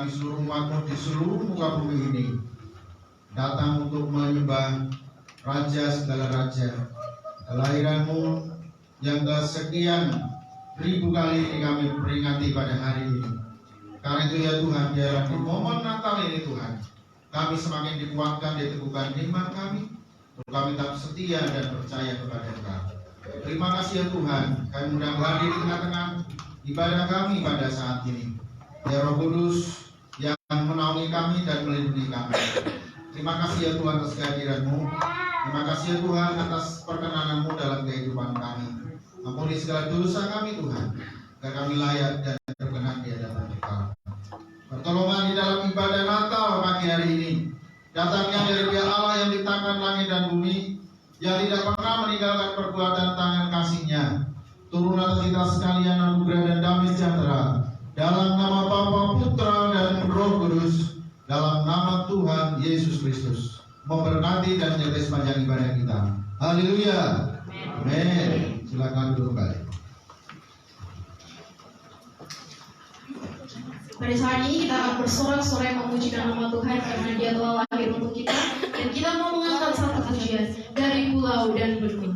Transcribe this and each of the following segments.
kami seluruh umat-Mu di seluruh muka bumi ini datang untuk menyembah Raja segala Raja, kelahiran-Mu yang kesekian ribu kali ini kami peringati pada hari ini. Karena itu ya Tuhan, biarlah di momen Natal ini Tuhan, kami semakin dikuatkan, diteguhkan iman kami, untuk kami tetap setia dan percaya kepada Engkau. Terima kasih ya Tuhan, kami mudah hadir di tengah-tengah ibadah kami pada saat ini. Ya Roh Kudus yang menaungi kami dan melindungi kami. Terima kasih ya Tuhan atas kehadiran-Mu. Terima kasih ya Tuhan atas perkenanan-Mu dalam kehidupan kami. Ampuni segala dosa kami Tuhan, agar kami layak dan berkenan di hadapan Engkau. Pertolongan di dalam ibadah Natal pagi hari ini datangnya dari pihak Allah yang diciptakan langit dan bumi, yang tidak pernah meninggalkan perbuatan tangan kasih-Nya. Turun atas kita sekalian anugerah dan damai sejahtera, dalam nama Bapa, Putra, dan Roh Kudus, dalam nama Tuhan Yesus Kristus, memberkati dan menyertai sepanjang ibadah kita. Haleluya. Amin. Silakan duduk kembali. Pada saat ini kita akan bersorak-sorai memujikan nama Tuhan karena Dia telah lahir untuk kita, dan kita mau mengangkat satu pujian dari pulau dan benua.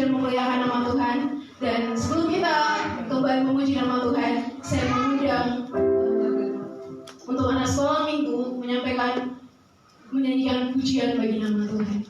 dan memuliakan nama Tuhan. Dan sebelum kita kembali memuji nama Tuhan, saya mengundang untuk anak sekolah minggu menyanyikan pujian bagi nama Tuhan.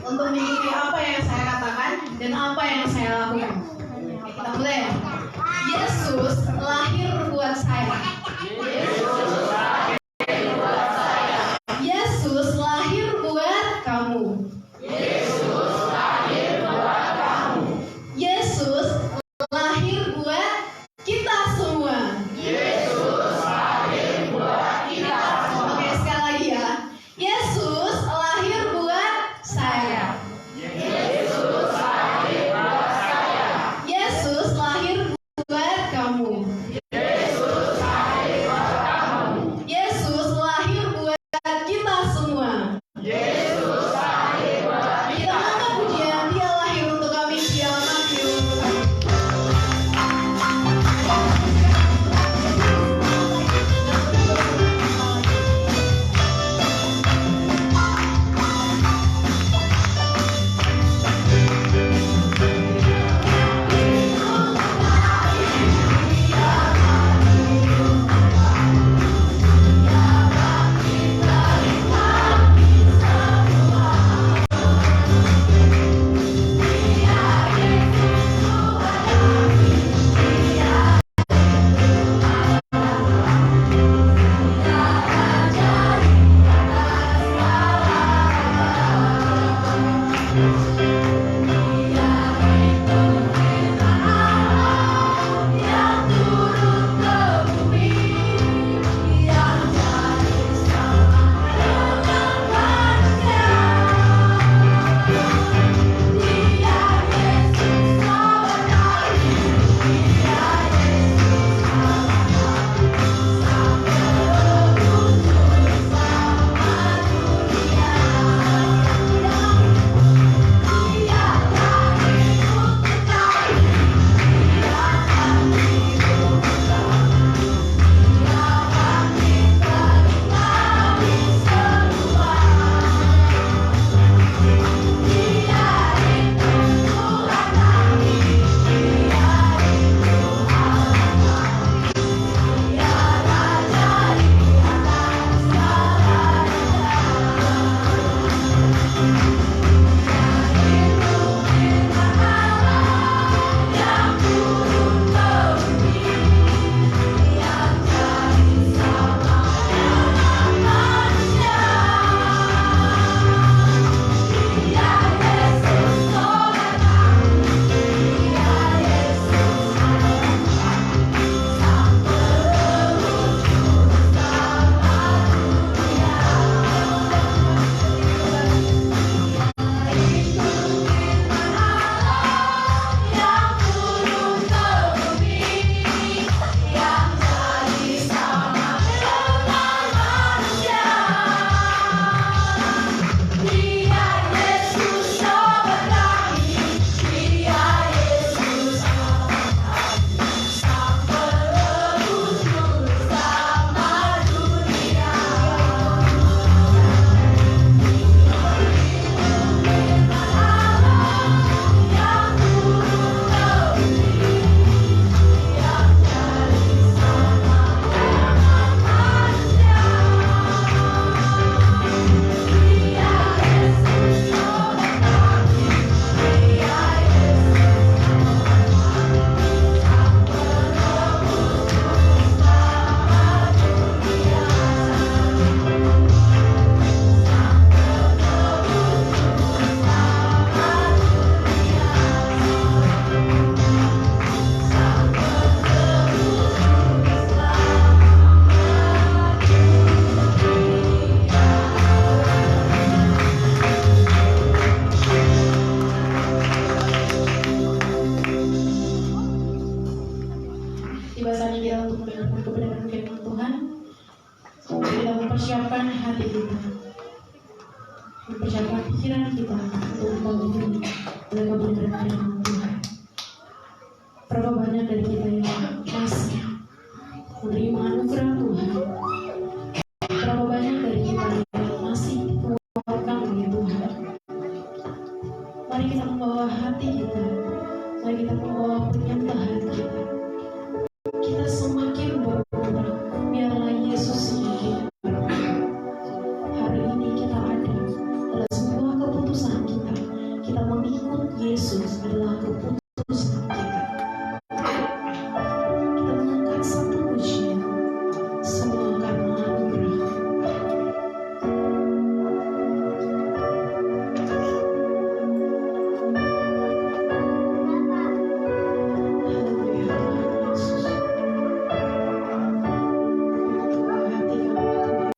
Untuk mengikuti apa yang saya katakan dan apa yang saya lakukan. Kita mulai. Yesus lahir buat saya. Yesus lahir buat kamu. Yesus lahir buat kita semua. Oke, sekali lagi ya. Yesus lahir buat saya. Yesus lahir buat kamu. Yesus lahir buat kita semua. Kita angkat pujian, Dia lahir untuk kami, Dia lahir untuk kami. Tiba saatnya kita untuk mendengarkan kebenaran firman Tuhan. Kita mempersiapkan hati kita, mempersiapkan pikiran kita untuk membangun oleh kebenaran firman Tuhan. Berapa banyak dari kita yang masih menerima anugerah Tuhan? Berapa banyak dari kita yang masih dikeluarkan oleh Tuhan? Mari kita membawa hati kita, mari kita membawa pernyataan kita. Kita semakin berguna, biarlah Yesus semakin berguna. Hari ini kita ada adalah sebuah keputusan kita. Kita mengikut Yesus adalah keputusan kita. Kita mengangkat satu pujian, semua karena anugerah. Haleluya, Tuhan Yesus. Hati kami Tuhan.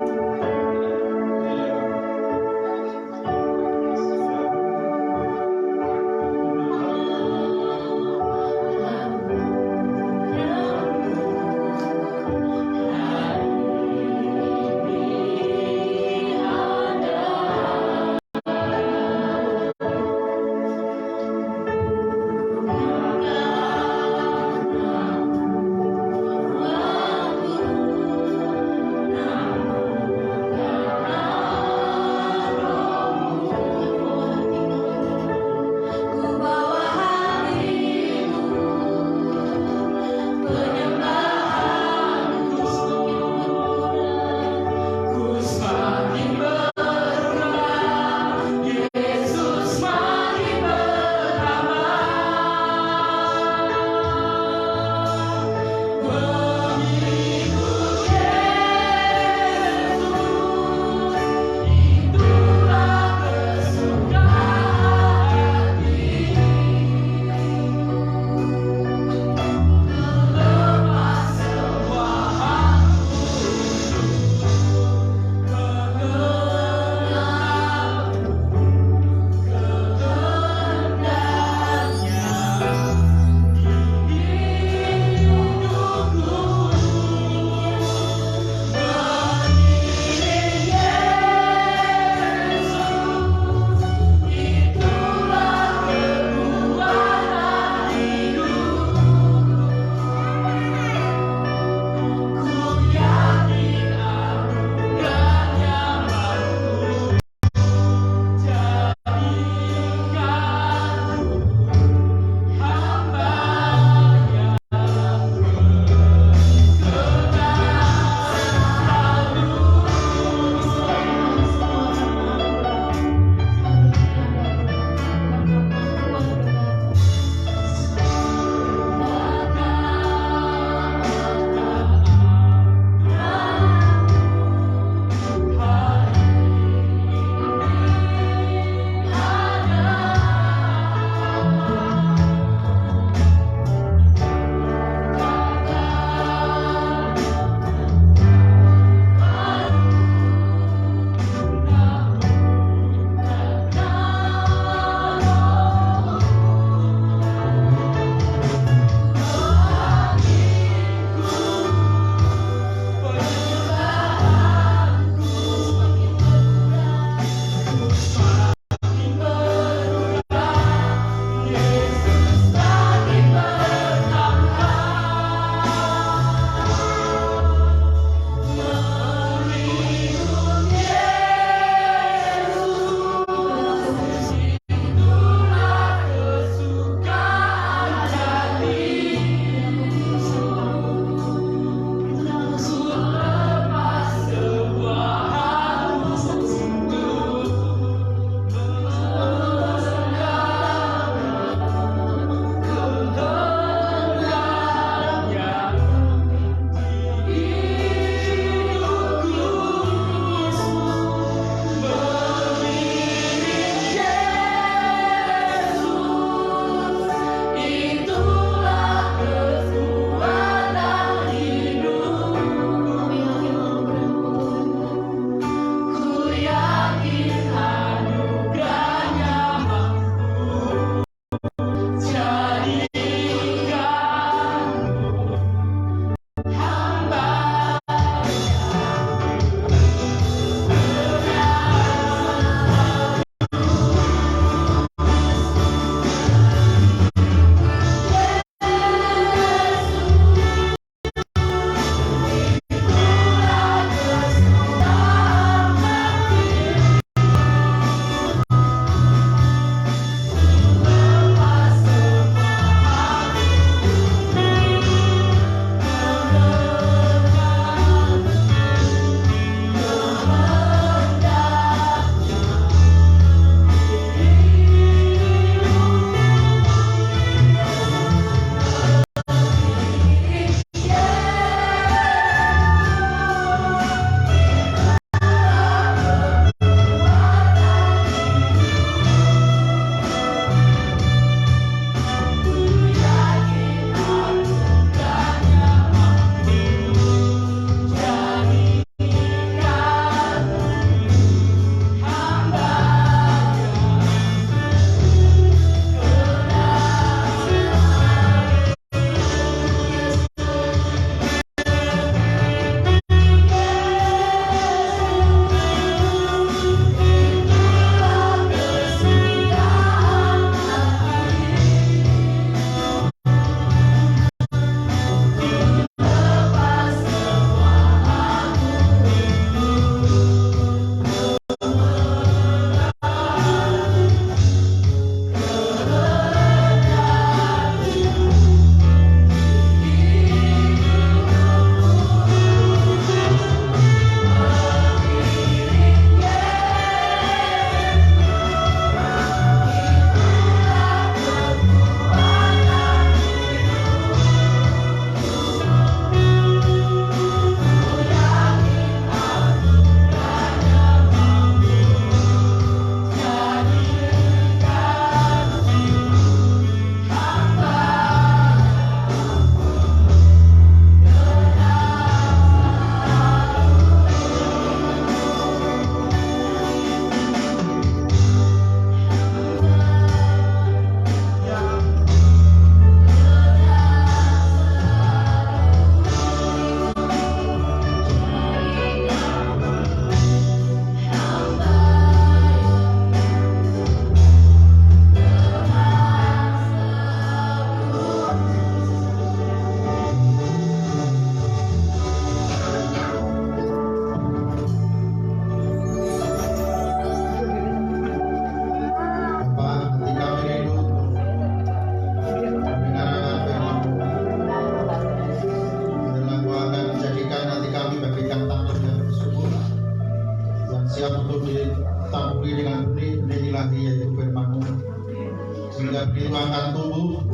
sehingga begitu akan tumbuh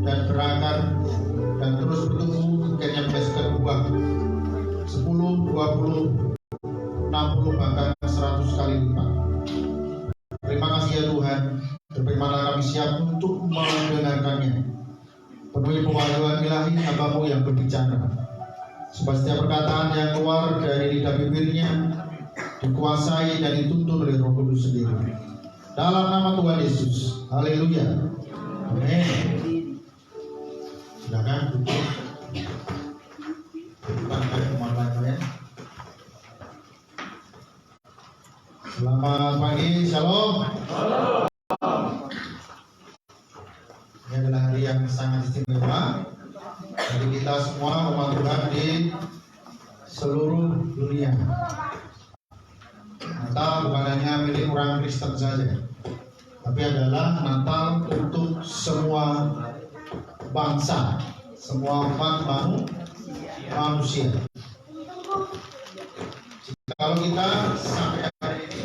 dan berakar dan terus bertumbuh akhirnya menghasilkan buah 10, 20, 60 bahkan 100 kali lipat. Terima kasih ya Tuhan, bagaimana kami siap untuk mendengarkannya. Penuhi pewahyuan ilahi hamba-Mu yang berbicara, supaya setiap perkataan yang keluar dari lidah bibirnya dikuasai dan dituntun oleh Roh Kudus sendiri. Dalam nama Tuhan Yesus, haleluya, amin. Silakan duduk. Selamat pagi, shalom. Ini adalah hari yang sangat istimewa bagi kita semua umat Tuhan di seluruh dunia. Natal bukan hanya milik orang Kristen saja, tapi adalah Natal untuk semua bangsa, semua umat manusia. Kalau kita sampai hari ini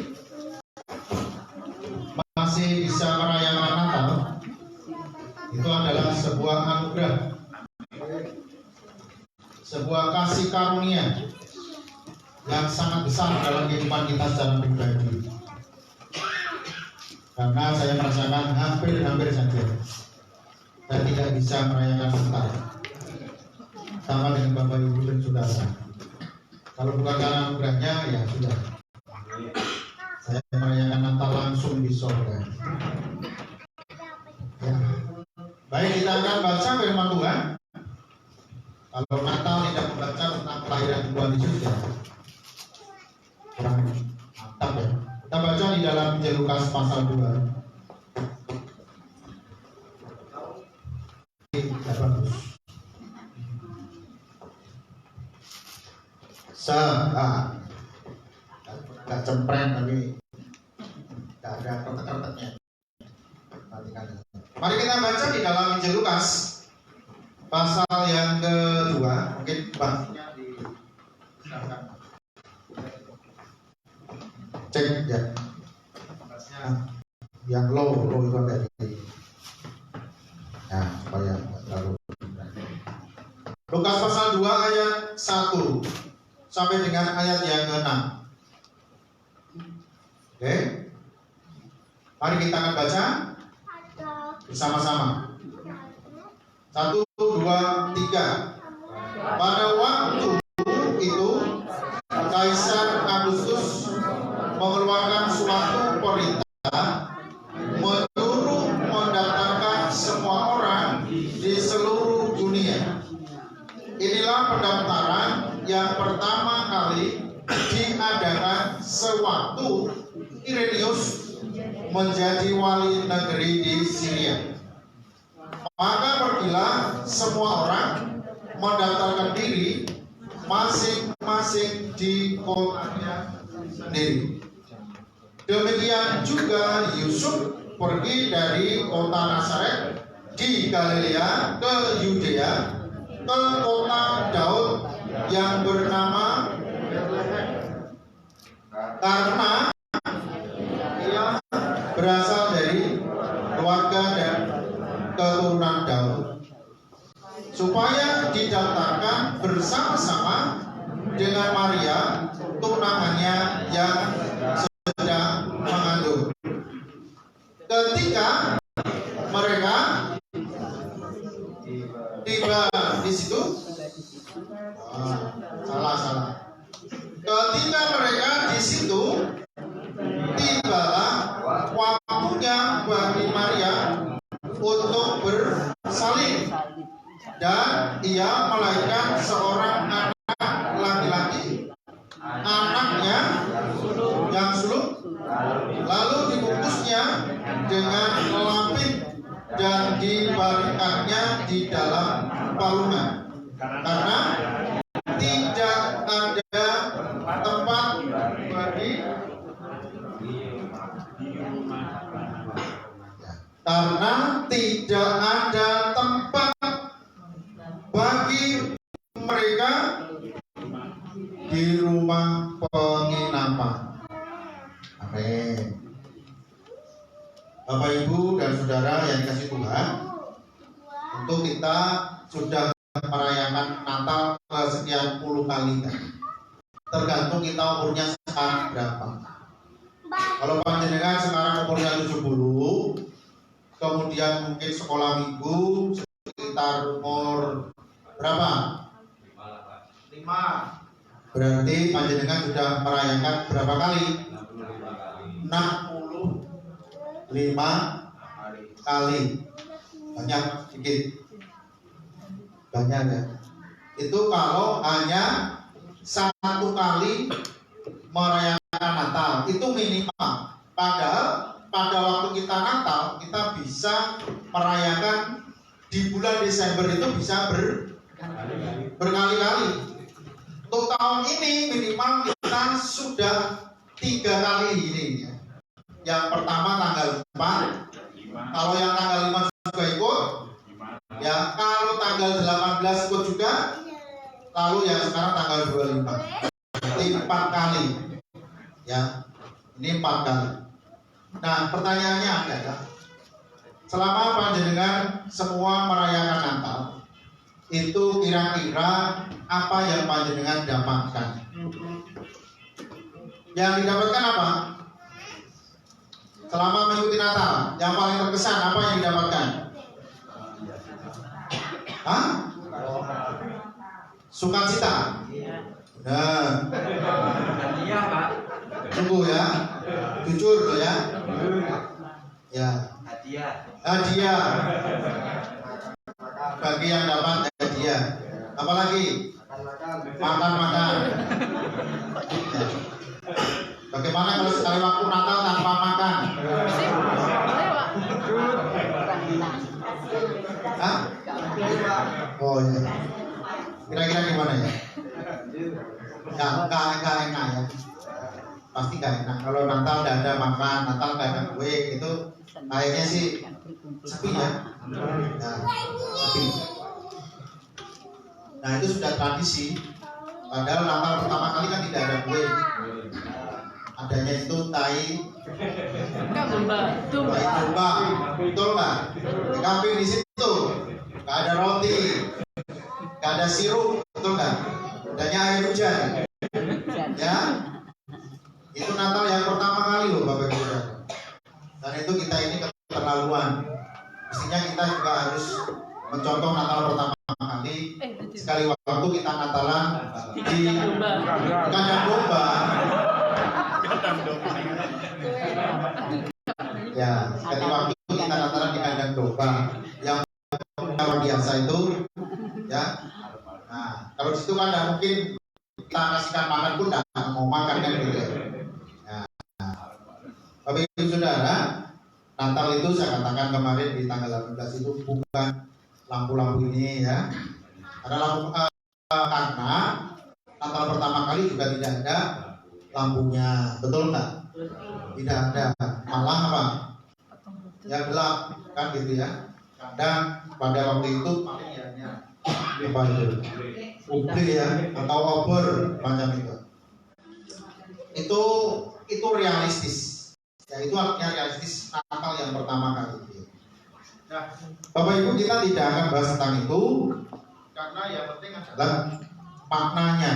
masih bisa merayakan Natal, itu adalah sebuah anugerah, sebuah kasih karunia yang sangat besar dalam kehidupan kita secara pribadi. Karena saya merasakan hampir saja saya tidak bisa merayakan Natal sama dengan Bapak Ibu dan Saudara. Kalau bukan karena anugerahnya, ya sudah, saya merayakan Natal langsung di sorga. Ya. Baik, kita akan baca firman Tuhan. Kalau Natal tidak membaca tentang kelahiran Tuhan Yesus, ya kurang mantap ya. Kita baca di dalam Injil Lukas pasal 2. Tidak bagus. Gak cempreng tapi gak ada kertek-kerteknya. Mari kita baca di dalam Injil Lukas pasal yang kedua. Mungkin bahannya cek ya, yang low itu ada di, ya supaya terlalu. Lukas pasal 2 ayat 1 sampai dengan ayat yang ke-6. Oke, mari kita akan baca bersama-sama. 1, 2, 3. Pada waktu itu Kaisar Agustus mengeluarkan suatu perintah menyuruh mendaftarkan semua orang di seluruh dunia. Inilah pendaftaran yang pertama kali diadakan sewaktu Irenaeus menjadi wali negeri di Syria. Maka pergilah semua orang mendaftarkan diri masing-masing di kotanya sendiri. Demikian juga Yusuf pergi dari kota Nazaret di Galilea ke Yudea, ke kota Daud yang bernama karena ia berasal dari keluarga dan keturunan Daud, supaya didaftarkan bersama-sama dengan Maria tunangannya yang sedang mengandung. Ketika mereka tiba di situ, salah. Ketika mereka di situ, tibalah waktunya bagi Maria untuk bersalin, dan ia melahirkan seorang anak laki-laki, anaknya yang sulung, lalu dibungkusnya dengan lampin dan dibaringkannya di dalam palungan, karena tidak ada tempat bagi mereka di rumah penginapan. Amin. Bapak Ibu dan Saudara saudara yang dikasih Tuhan, untuk kita sudah merayakan Natal sekian puluh kali kan? Tergantung kita umurnya sekarang berapa. Kalau panjenengan sekarang umurnya 70, kemudian mungkin sekolah minggu sekitar umur berapa? 5. Berarti panjenengan sudah merayakan berapa kali? 65 kali. Banyak sedikit. Banyak ya. Itu kalau hanya satu kali merayakan Natal, itu minimal. Padahal pada waktu kita Natal, kita bisa merayakan di bulan Desember itu bisa berkali-kali. Untuk tahun ini minimal kita sudah 3 kali ini ya. Yang pertama tanggal 4, kalau yang tanggal 5 juga ikut ya, kalau tanggal 18 ikut juga, lalu yang sekarang tanggal 25. Berarti 4 kali ya, ini 4 kali. Nah pertanyaannya adalah, selama panjenengan semua merayakan Natal, itu kira-kira apa yang panjenengan dapatkan? Yang didapatkan apa? Selama mengikuti Natal, yang paling terkesan apa yang didapatkan? Hah? Sukacita. Nah, Iya Pak. tunggu ya, jujur loh ya. Ya. Hadiah. Bagi yang dapat hadiah. Apalagi? Makan. Ya. Bagaimana kalau sekali waktu Natal tanpa makan? Hah? Oh iya. Kira-kira gimana ya? Ya, enggak enak ya. Pasti enggak enak. Kalau Natal enggak ada makan, Natal enggak ada kue, itu kayaknya sih sepi ya. Nah, sepi. Nah, itu sudah tradisi. Padahal Natal pertama kali kan tidak ada kue. Adanya itu tai domba. Betul nggak? Kambing di situ. Nggak ada roti, nggak ada sirup, betul nggak? Adanya air hujan. Ya, itu Natal yang pertama kali loh Bapak Ibu. Dan itu kita ini keterlaluan. Mestinya kita juga harus mencontoh Natal pertama kali. Sekali waktu kita Natalan di kandang domba. Ya, sekali waktu kita Natalan di kandang domba yang luar biasa itu, ya. Nah, kalau di situ kan tidak mungkin kita kasihkan makan pun tidak mau makan kan gitu. Nah, Bapak Ibu Saudara, Natal itu saya katakan kemarin di tanggal 18 itu bukan lampu-lampu ini ya. Karena Natal pertama kali juga tidak ada lampunya, betul nggak? Tidak ada, malah apa? Ya gelap kan gitu ya. Kadang pada waktu itu paling ya apa itu? Ubli ya atau obor macam itu. Itu realistis. Ya itu artinya realistis Natal yang pertama kali. Nah, Bapak Ibu kita tidak akan bahas tentang itu karena yang penting adalah maknanya.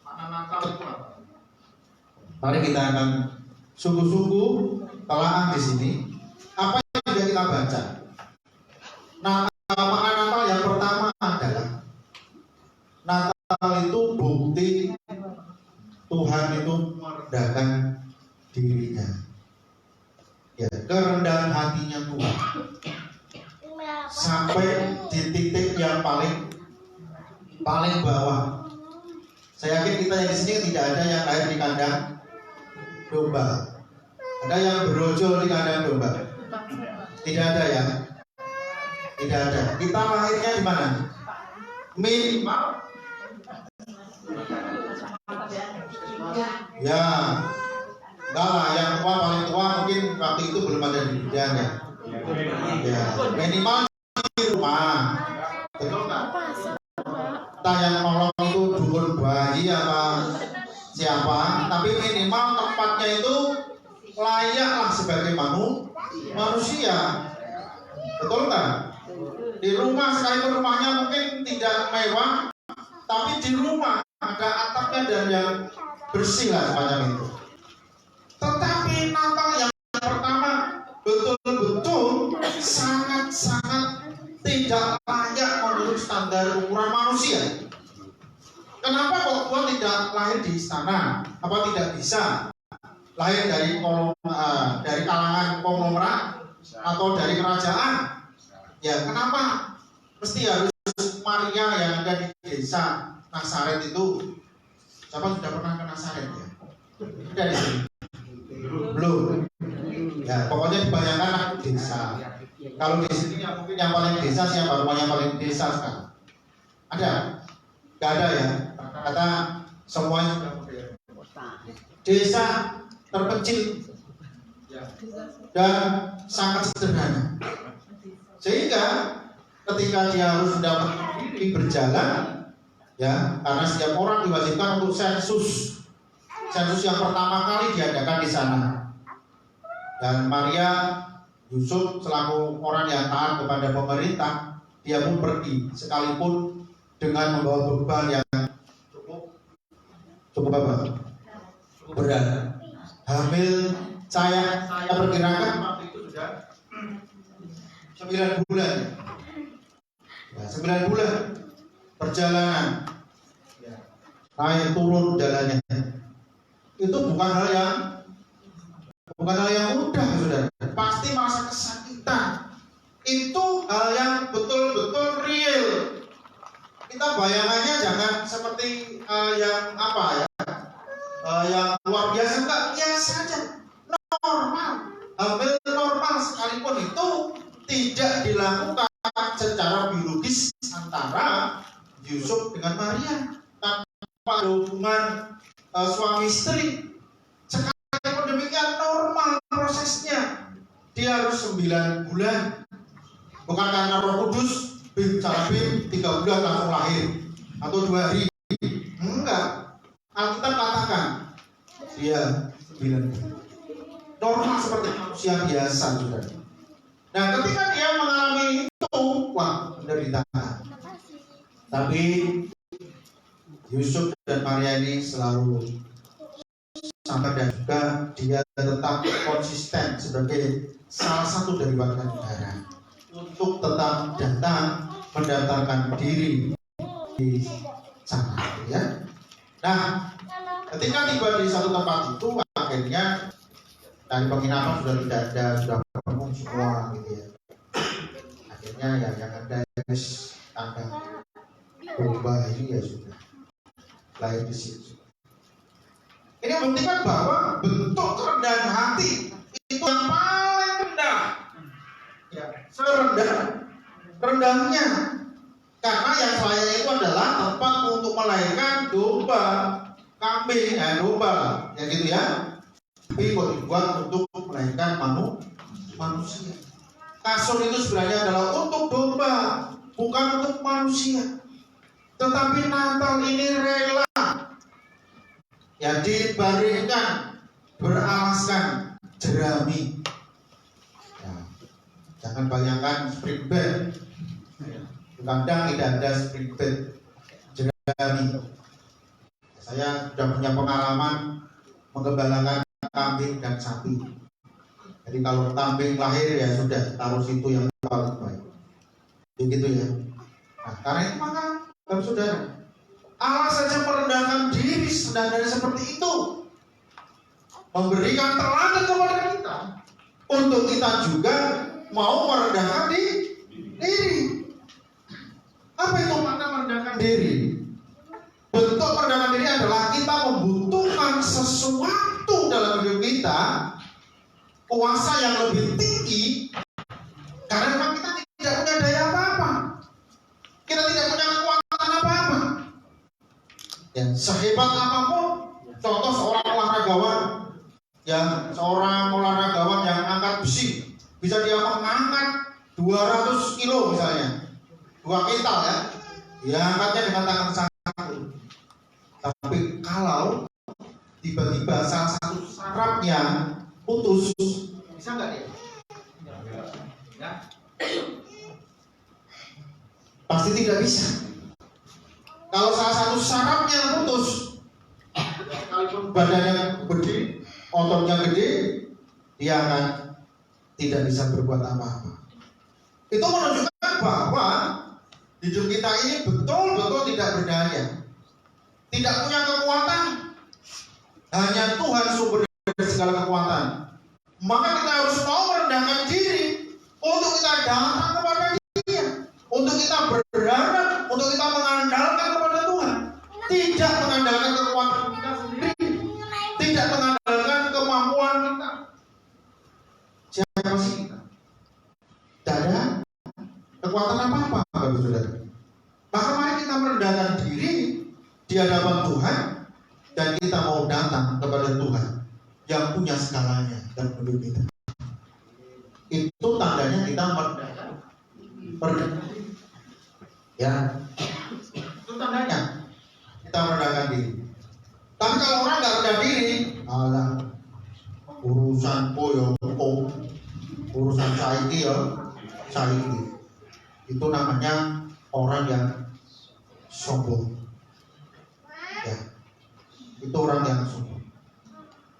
Makna Natal itu apa? Mari kita akan sungguh-sungguh telaah di sini. Apa yang sudah kita baca? Nah, makna Natal yang pertama adalah Natal itu bukti Tuhan itu merendahkan dirinya. Ya, kerendahan hatinya Tuhan sampai di titik yang paling bawah. Saya yakin kita yang di sini tidak ada yang lahir di kandang domba. Ada yang berojol di kandang domba? Tidak ada ya? Tidak ada. Kita lahirnya di mana? Minimal. Ya, enggak lah. Yang tua paling tua mungkin waktu itu belum ada di bidan ya. Ya, minimal di rumah. Betul nggak? Entah yang nolong itu dukun bayi apa siapa, tapi minimal tempatnya itu layaklah sebagai manusia. Betul nggak? Di rumah sekalipun rumahnya mungkin tidak mewah, tapi di rumah ada atapnya dan yang bersih lah semacam itu. Tetapi Natal yang pertama betul-betul sangat-sangat tidak layak menurut standar ukuran manusia. Kenapa kok Tuhan tidak lahir di istana? Apa tidak bisa lahir dari kalangan konglomerat atau dari kerajaan? Ya kenapa mesti harus Maria yang ada di desa Nazaret itu? Siapa sudah pernah ke Nazaret ya? Ada di sini? Belum. Ya pokoknya dibayangkan anak desa. Kalau di sini mungkin yang paling desa siapa? Rumahnya paling desa sekarang? Ada? Gak ada ya? Kata semuanya sudah modern. Desa terpencil dan sangat sederhana. Sehingga ketika dia harus mendapat diri berjalan, ya karena setiap orang diwajibkan untuk sensus yang pertama kali diadakan di sana. Dan Maria Yusuf selaku orang yang taat kepada pemerintah, dia pun pergi sekalipun dengan membawa beban yang cukup apa? Berat. Hamil saya perkirakan waktu itu sudah 9 bulan. Ya, 9 bulan perjalanan. Naik turun jalannya. Itu bukan hal yang mudah, saudara. Pasti merasa kesakitan. Itu hal yang betul-betul real. Kita bayangannya jangan seperti yang yang luar biasa, enggak, biasa saja, normal, hampir normal sekalipun itu tidak dilakukan secara biologis antara Yusuf dengan Maria tanpa ada hubungan suami istri. Sekalipun demikian normal prosesnya, dia harus 9 bulan, bukan karena Roh Kudus bicara 3 bulan langsung lahir atau 2 hari, enggak. Alkitab katakan dia 9 bulan, normal seperti manusia biasa juga. Nah ketika dia mengalami itu, wah menderita. Tapi Yusuf dan Maria ini selalu sampai dan juga dia tetap konsisten sebagai salah satu dari warga negara untuk tetap datang mendaftarkan diri di sana, ya. Nah, ketika tiba di satu tempat itu, akhirnya dari penginapan sudah tidak ada, sudah penuh semua, gitu ya. Akhirnya ya yang ada tangga domba ini ya sudah lahir di situ. Ini membuktikan bahwa bentuk kerendahan hati itu yang paling rendah, ya, rendahnya. Karena yang selayaknya itu adalah tempat untuk melahirkan domba, kambing, domba, ya gitu ya. Tapi kok dibuat untuk melahirkan manusia. Kasur itu sebenarnya adalah untuk domba, bukan untuk manusia. Tetapi Natal ini rela, ya, dibaringkan beralaskan jerami. Ya, jangan bayangkan spring bed. Kadang tidak ada spring bed jerami. Saya sudah punya pengalaman menggembalakan kambing dan sapi. Jadi kalau kambing lahir ya sudah taruh situ yang paling baik. Begitu ya. Nah, karena itu maka saudara, Allah saja merendahkan diri sebenarnya seperti itu, memberikan teladan kepada kita untuk kita juga mau merendahkan diri. Apa itu makna merendahkan diri? Bentuk merendahkan diri adalah kita membutuhkan sesuatu dalam hidup kita, kuasa yang lebih tinggi, karena memang kita tidak punya daya apa-apa, kita tidak punya kekuatan apa-apa. Ya, sehebat apapun, contoh seorang olahragawan yang angkat besi, bisa dia mengangkat 200 kilo misalnya, 2 kintal ya, dia angkatnya dengan tangan satu. Tapi kalau tiba-tiba salah satu sarafnya putus, bisa nggak dia? Ya. pasti tidak bisa. Kalau salah satu sarafnya putus, sekalipun badannya gede, ototnya gede, dia akan tidak bisa berbuat apa-apa. Itu menunjukkan bahwa hidup kita ini betul-betul tidak berdaya, tidak punya kekuatan. Hanya Tuhan sumber dari segala kekuatan. Maka kita harus mau merendahkan diri untuk kita datang kepada Dia, untuk kita berharap, untuk kita mengandalkan kepada Tuhan, tidak mengandalkan kekuatan kita sendiri, tidak mengandalkan kemampuan kita. Siapa sih kita? Tidak ada kekuatan apa-apa, Bapak Saudara. Maka mari kita merendahkan diri di hadapan Tuhan dan kita mau datang kepada Tuhan yang punya segalanya dan hidup kita. Itu tandanya kita merendahkan. Ya, itu tandanya kita merendahkan diri. Tapi kalau orang nggak rendah diri, alah, urusan koyo, urusan saiki ya, saiki. Itu namanya orang yang sombong. Ya, itu orang yang sombong.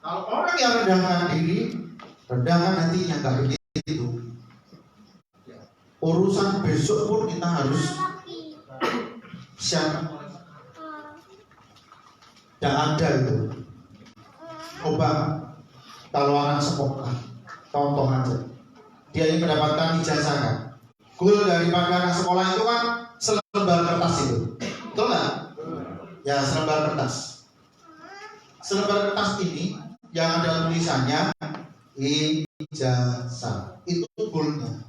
Kalau orang yang rendahkan diri, rendahkan hatinya, nggak begitu. Urusan besok pun kita harus siap. Tidak ada itu. Coba kalau anak sekolah, contoh aja, dia ingin mendapatkan ijazah kan. Goal daripada anak sekolah itu kan selembar kertas itu, betul nggak? Ya, selembar kertas. Selembar kertas ini yang ada tulisannya ijazah, itu goalnya.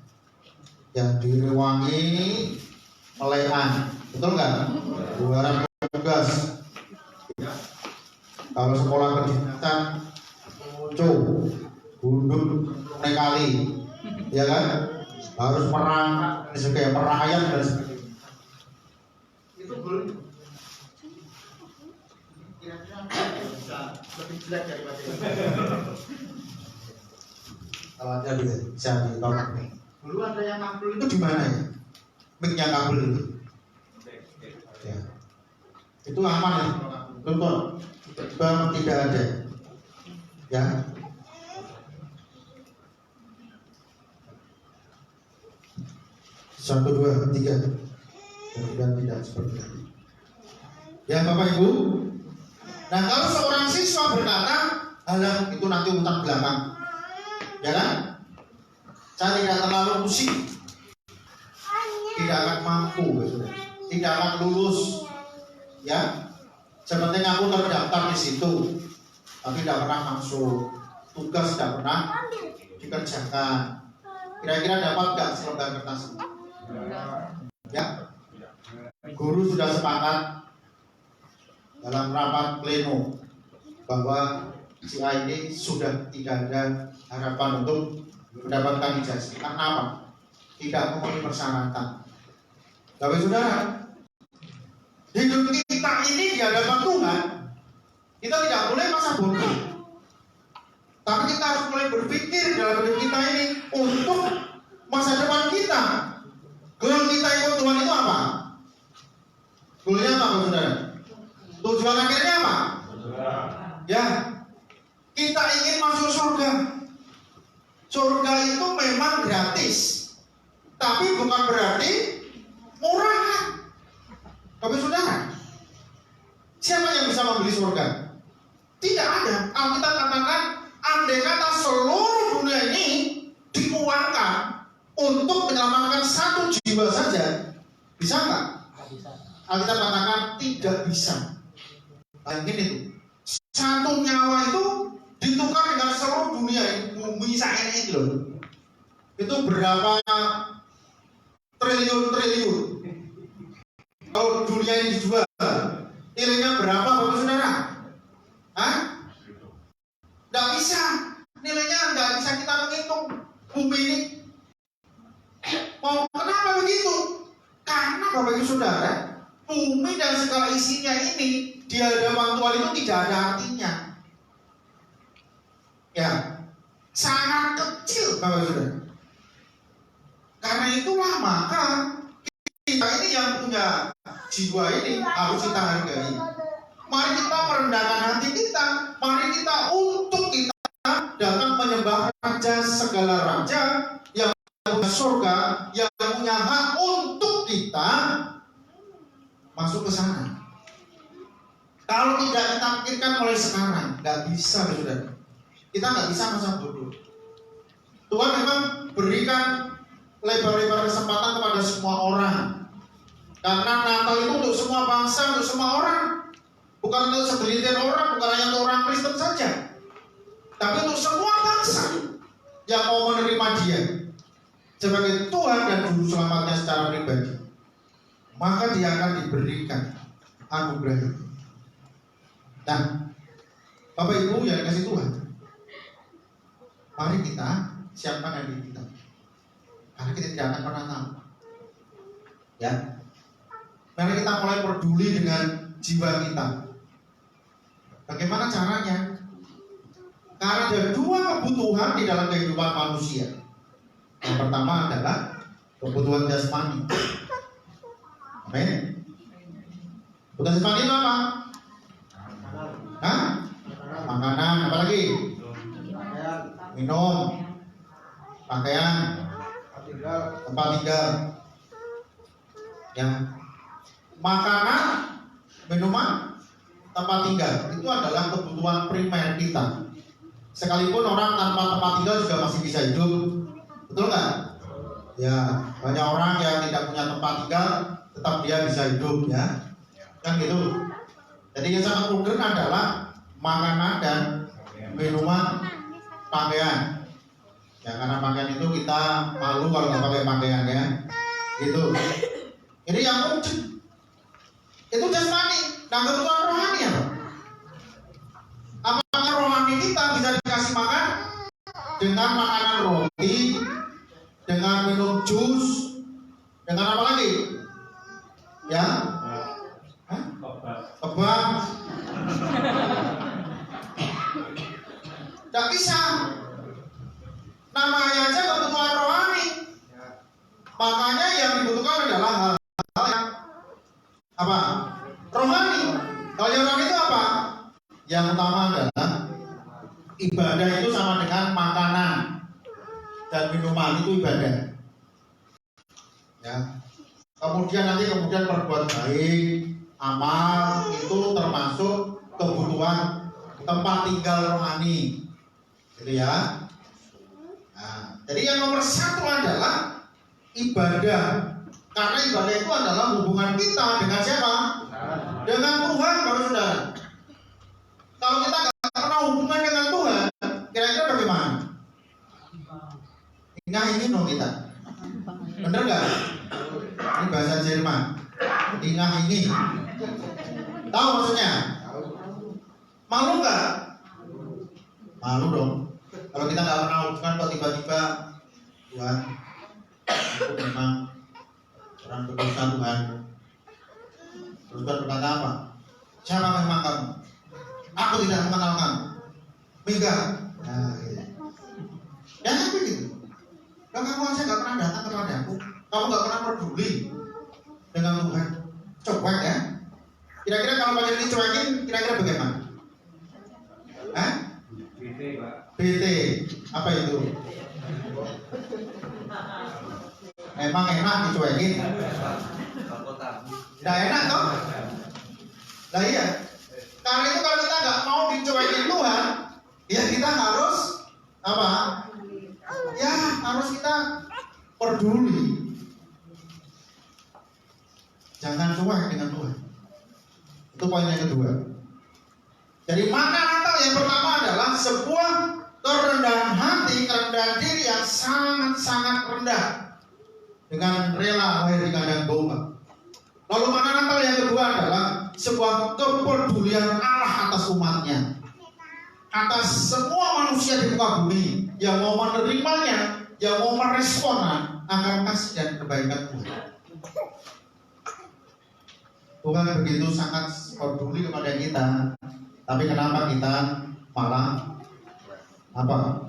Yang direwangi melekan, betul nggak? Buaran tugas. Kalau sekolah kedinasan, muncul, gundul, nekali, ya kan? Harus perang, kayak merayap dan sebagainya. Itu goal. Kira-kira lebih jelek daripada itu. Kalau ada bisa ditolak nih. Dulu ada yang kabel itu di mana ya? Mic-nya kabel itu. Ya. Itu aman ya. Contoh, tidak ada. Ya. Satu, dua, tiga. Dan tidak seperti itu. Ya Bapak Ibu. Nah kalau seorang siswa berkata, alah itu nanti utang belakang, ya kan? Saya tidak terlalu pusing, tidak akan mampu, tidak akan lulus, ya. Sepenting aku terdaftar di situ, tapi tidak pernah masuk, tugas tidak pernah dikerjakan. Kira-kira dapat nggak selembar kertas? Ya, guru sudah sepakat dalam rapat pleno bahwa si A ini sudah tidak ada harapan untuk mendapatkan ijazah. Karena apa? Tidak memenuhi persyaratan. Bapak Saudara, hidup kita ini di hadapan Tuhan, kita tidak boleh masa bodoh. Tapi kita harus mulai berpikir dalam hidup kita ini untuk masa depan kita. Goal kita ikut Tuhan itu apa? Goalnya apa, Bapak Saudara? Tujuan akhirnya apa? Ya, kita ingin masuk surga. Surga itu memang gratis, tapi bukan berarti murah. Bapak Saudara, siapa yang bisa membeli surga? Tidak ada. Alkitab katakan, andai kata seluruh dunia ini diuangkan untuk menyelamatkan satu jiwa saja, bisa nggak? Alkitab katakan tidak bisa. Bayangin itu, satu nyawa itu ditukar dengan seluruh dunia bumi saya ini loh. Itu berapa triliun. Kalau dunia ini dijual, nilainya berapa Bapak Saudara? Hah? Nggak bisa, nilainya nggak bisa kita menghitung bumi ini. Oh, kenapa begitu? Karena Bapak Ibu Saudara, bumi dan segala isinya ini di hadapan Tuhan itu tidak ada artinya. Ya, sangat kecil Bapak Saudara. Karena itulah maka kita ini yang punya jiwa ini harus kita hargai. Mari kita merendahkan hati kita. Mari kita untuk kita datang menyembah Raja segala raja yang punya surga, yang punya hak untuk kita masuk ke sana. Kalau tidak kita pikirkan mulai sekarang, nggak bisa, saudara. Kita nggak bisa masa bodoh. Tuhan memang berikan lebar-lebar kesempatan kepada semua orang. Karena Natal itu untuk semua bangsa, untuk semua orang. Bukan untuk segelintir orang, bukan hanya untuk orang Kristen saja. Tapi untuk semua bangsa yang mau menerima Dia sebagai Tuhan dan Juru Selamatnya secara pribadi, maka Dia akan diberikan anugerah itu. Nah, Bapak Ibu yang dikasih Tuhan, mari kita siapkan diri kita, karena kita tidak akan pernah tahu. Ya, mari kita mulai peduli dengan jiwa kita. Bagaimana caranya? Karena ada dua kebutuhan di dalam kehidupan manusia. Yang pertama adalah kebutuhan jasmani. Amin. Kebutuhan jasmani itu apa? Hah? Makanan, apa lagi? Minum, pakaian, tempat tinggal. Ya. Makanan, minuman, tempat tinggal itu adalah kebutuhan primer kita. Sekalipun orang tanpa tempat tinggal juga masih bisa hidup, betul nggak? Ya, banyak orang yang tidak punya tempat tinggal, tetap dia bisa hidup, ya, kan gitu. Jadi yang sangat modern adalah makanan dan minuman, pakaian. Ya, karena pakaian itu kita malu kalau nggak pakai pakaian, ya, gitu. Ini yang wujud itu jasmani. Nah, kebutuhan rohani apa? Apakah rohani kita bisa dikasih makan dengan makanan roti, dengan minum jus, dengan apa lagi? Ya, kebab. Tidak bisa. Namanya aja kebutuhan rohani. Makanya yang dibutuhkan adalah hal-hal yang apa? Rohani. Kalau yang rohani itu apa? Yang utama adalah ibadah itu sama dengan makanan dan minuman itu ibadah. Ya. Kemudian berbuat baik, amal itu termasuk kebutuhan tempat tinggal rohani, gitu ya. Nah, jadi yang nomor satu adalah ibadah, karena ibadah itu adalah hubungan kita dengan siapa? Dengan Tuhan, baru saudara. Kalau kita nggak pernah hubungan dengan Tuhan, kira-kira bagaimana? Ingah dong kita, bener nggak? Ini bahasa Jerman. Ingah ini, tahu maksudnya? Malu nggak? Malu dong. Kalau kita nggak pernah hubungan, kok tiba-tiba Tuhan, aku memang orang berdosa Tuhan. Terus Tuhan berkata apa? Siapa memang kamu? Aku tidak mengenal kamu. Enggak. Nah, gitu. Ya tapi gitu. Kalau kamu aja nggak pernah datang kepada aku, kamu nggak pernah peduli dengan Tuhan. Cuek ya. Kira-kira kalau bagian ini cuekin, kira-kira bagaimana? Hah? BT, Pak. BT. Apa itu? Emang enak dicuekin? Nggak enak toh? Nah iya. Karena itu kalau kita nggak mau dicuekin Tuhan, ya kita harus apa? Ya harus kita peduli. Jangan cuek dengan Tuhan. Itu poin yang kedua. Jadi makna Natal yang pertama adalah sebuah kerendahan hati, kerendahan diri yang sangat-sangat rendah dengan rela lahir di kandang domba. Lalu makna Natal yang kedua adalah sebuah kepedulian Allah atas umatnya, atas semua manusia di muka bumi yang mau menerimanya, yang mau merespon akan kasih dan kebaikan Tuhan. Tuhan begitu sangat peduli kepada kita, tapi kenapa kita malah apa?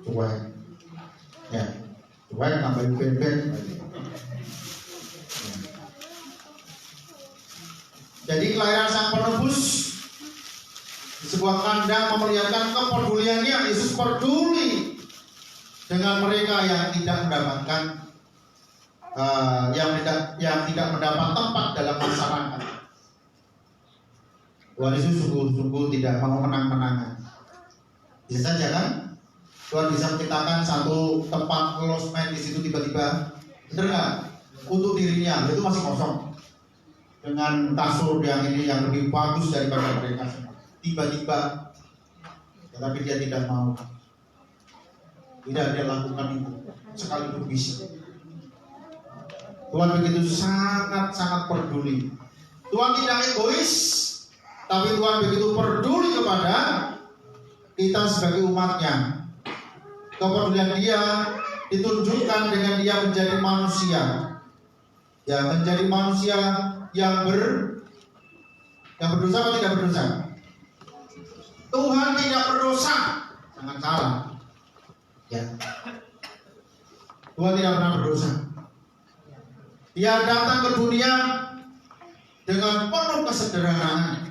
Cuek. Ya, cuek nambahin bebek. Jadi kelahiran Sang Penebus di sebuah kandang memperlihatkan kepeduliannya. Yesus peduli dengan mereka yang tidak mendapatkan yang tidak mendapat tempat dalam masyarakat. Tuhan Yesus sungguh-sungguh tidak mau menang-menangan. Bisa saja kan? Tuhan bisa menciptakan satu tempat losmen di situ tiba-tiba, bener nggak? Untuk dirinya itu masih kosong dengan kasur yang ini yang lebih bagus daripada mereka. Tiba-tiba, tetapi dia tidak mau. Tidak dia lakukan itu sekalipun bisa. Tuhan begitu sangat peduli. Tuhan tidak egois, tapi Tuhan begitu peduli kepada kita sebagai umatnya. Kepedulian dia ditunjukkan dengan dia menjadi manusia. Ya, menjadi manusia yang berdosa atau tidak berdosa? Tuhan tidak berdosa, sangat salah. Ya. Tuhan tidak pernah berdosa. Dia datang ke dunia dengan penuh kesederhanaan.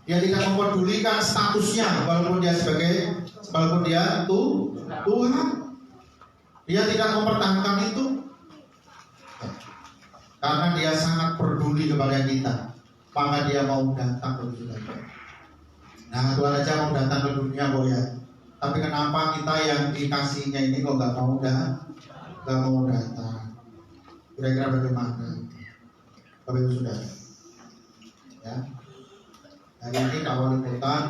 Dia tidak mempedulikan statusnya, walaupun dia Tuhan. Dia tidak mempertahankan itu. Karena dia sangat peduli kepada kita, maka dia mau datang ke dunia. Nah, Tuhan aja mau datang ke dunia, kok ya. Tapi kenapa kita yang dikasihnya ini kok nggak mau datang? Kira-kira bagaimana? Bapak Ibu Saudara, ya. Hari ini Kawal Liputan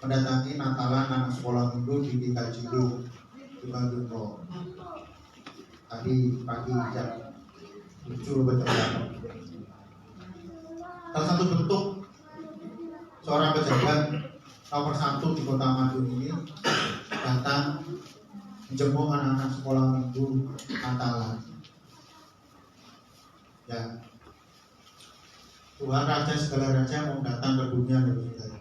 mendatangi Natalan anak sekolah minggu di Dikajilu di Bandung. Tadi pagi jam 7 berjalan. Salah satu bentuk seorang pejabat nomor 1 di Kota Madiun ini datang menjenguk anak-anak sekolah minggu Natalan. Ya, Tuhan Raja segala raja mau datang ke dunia kita.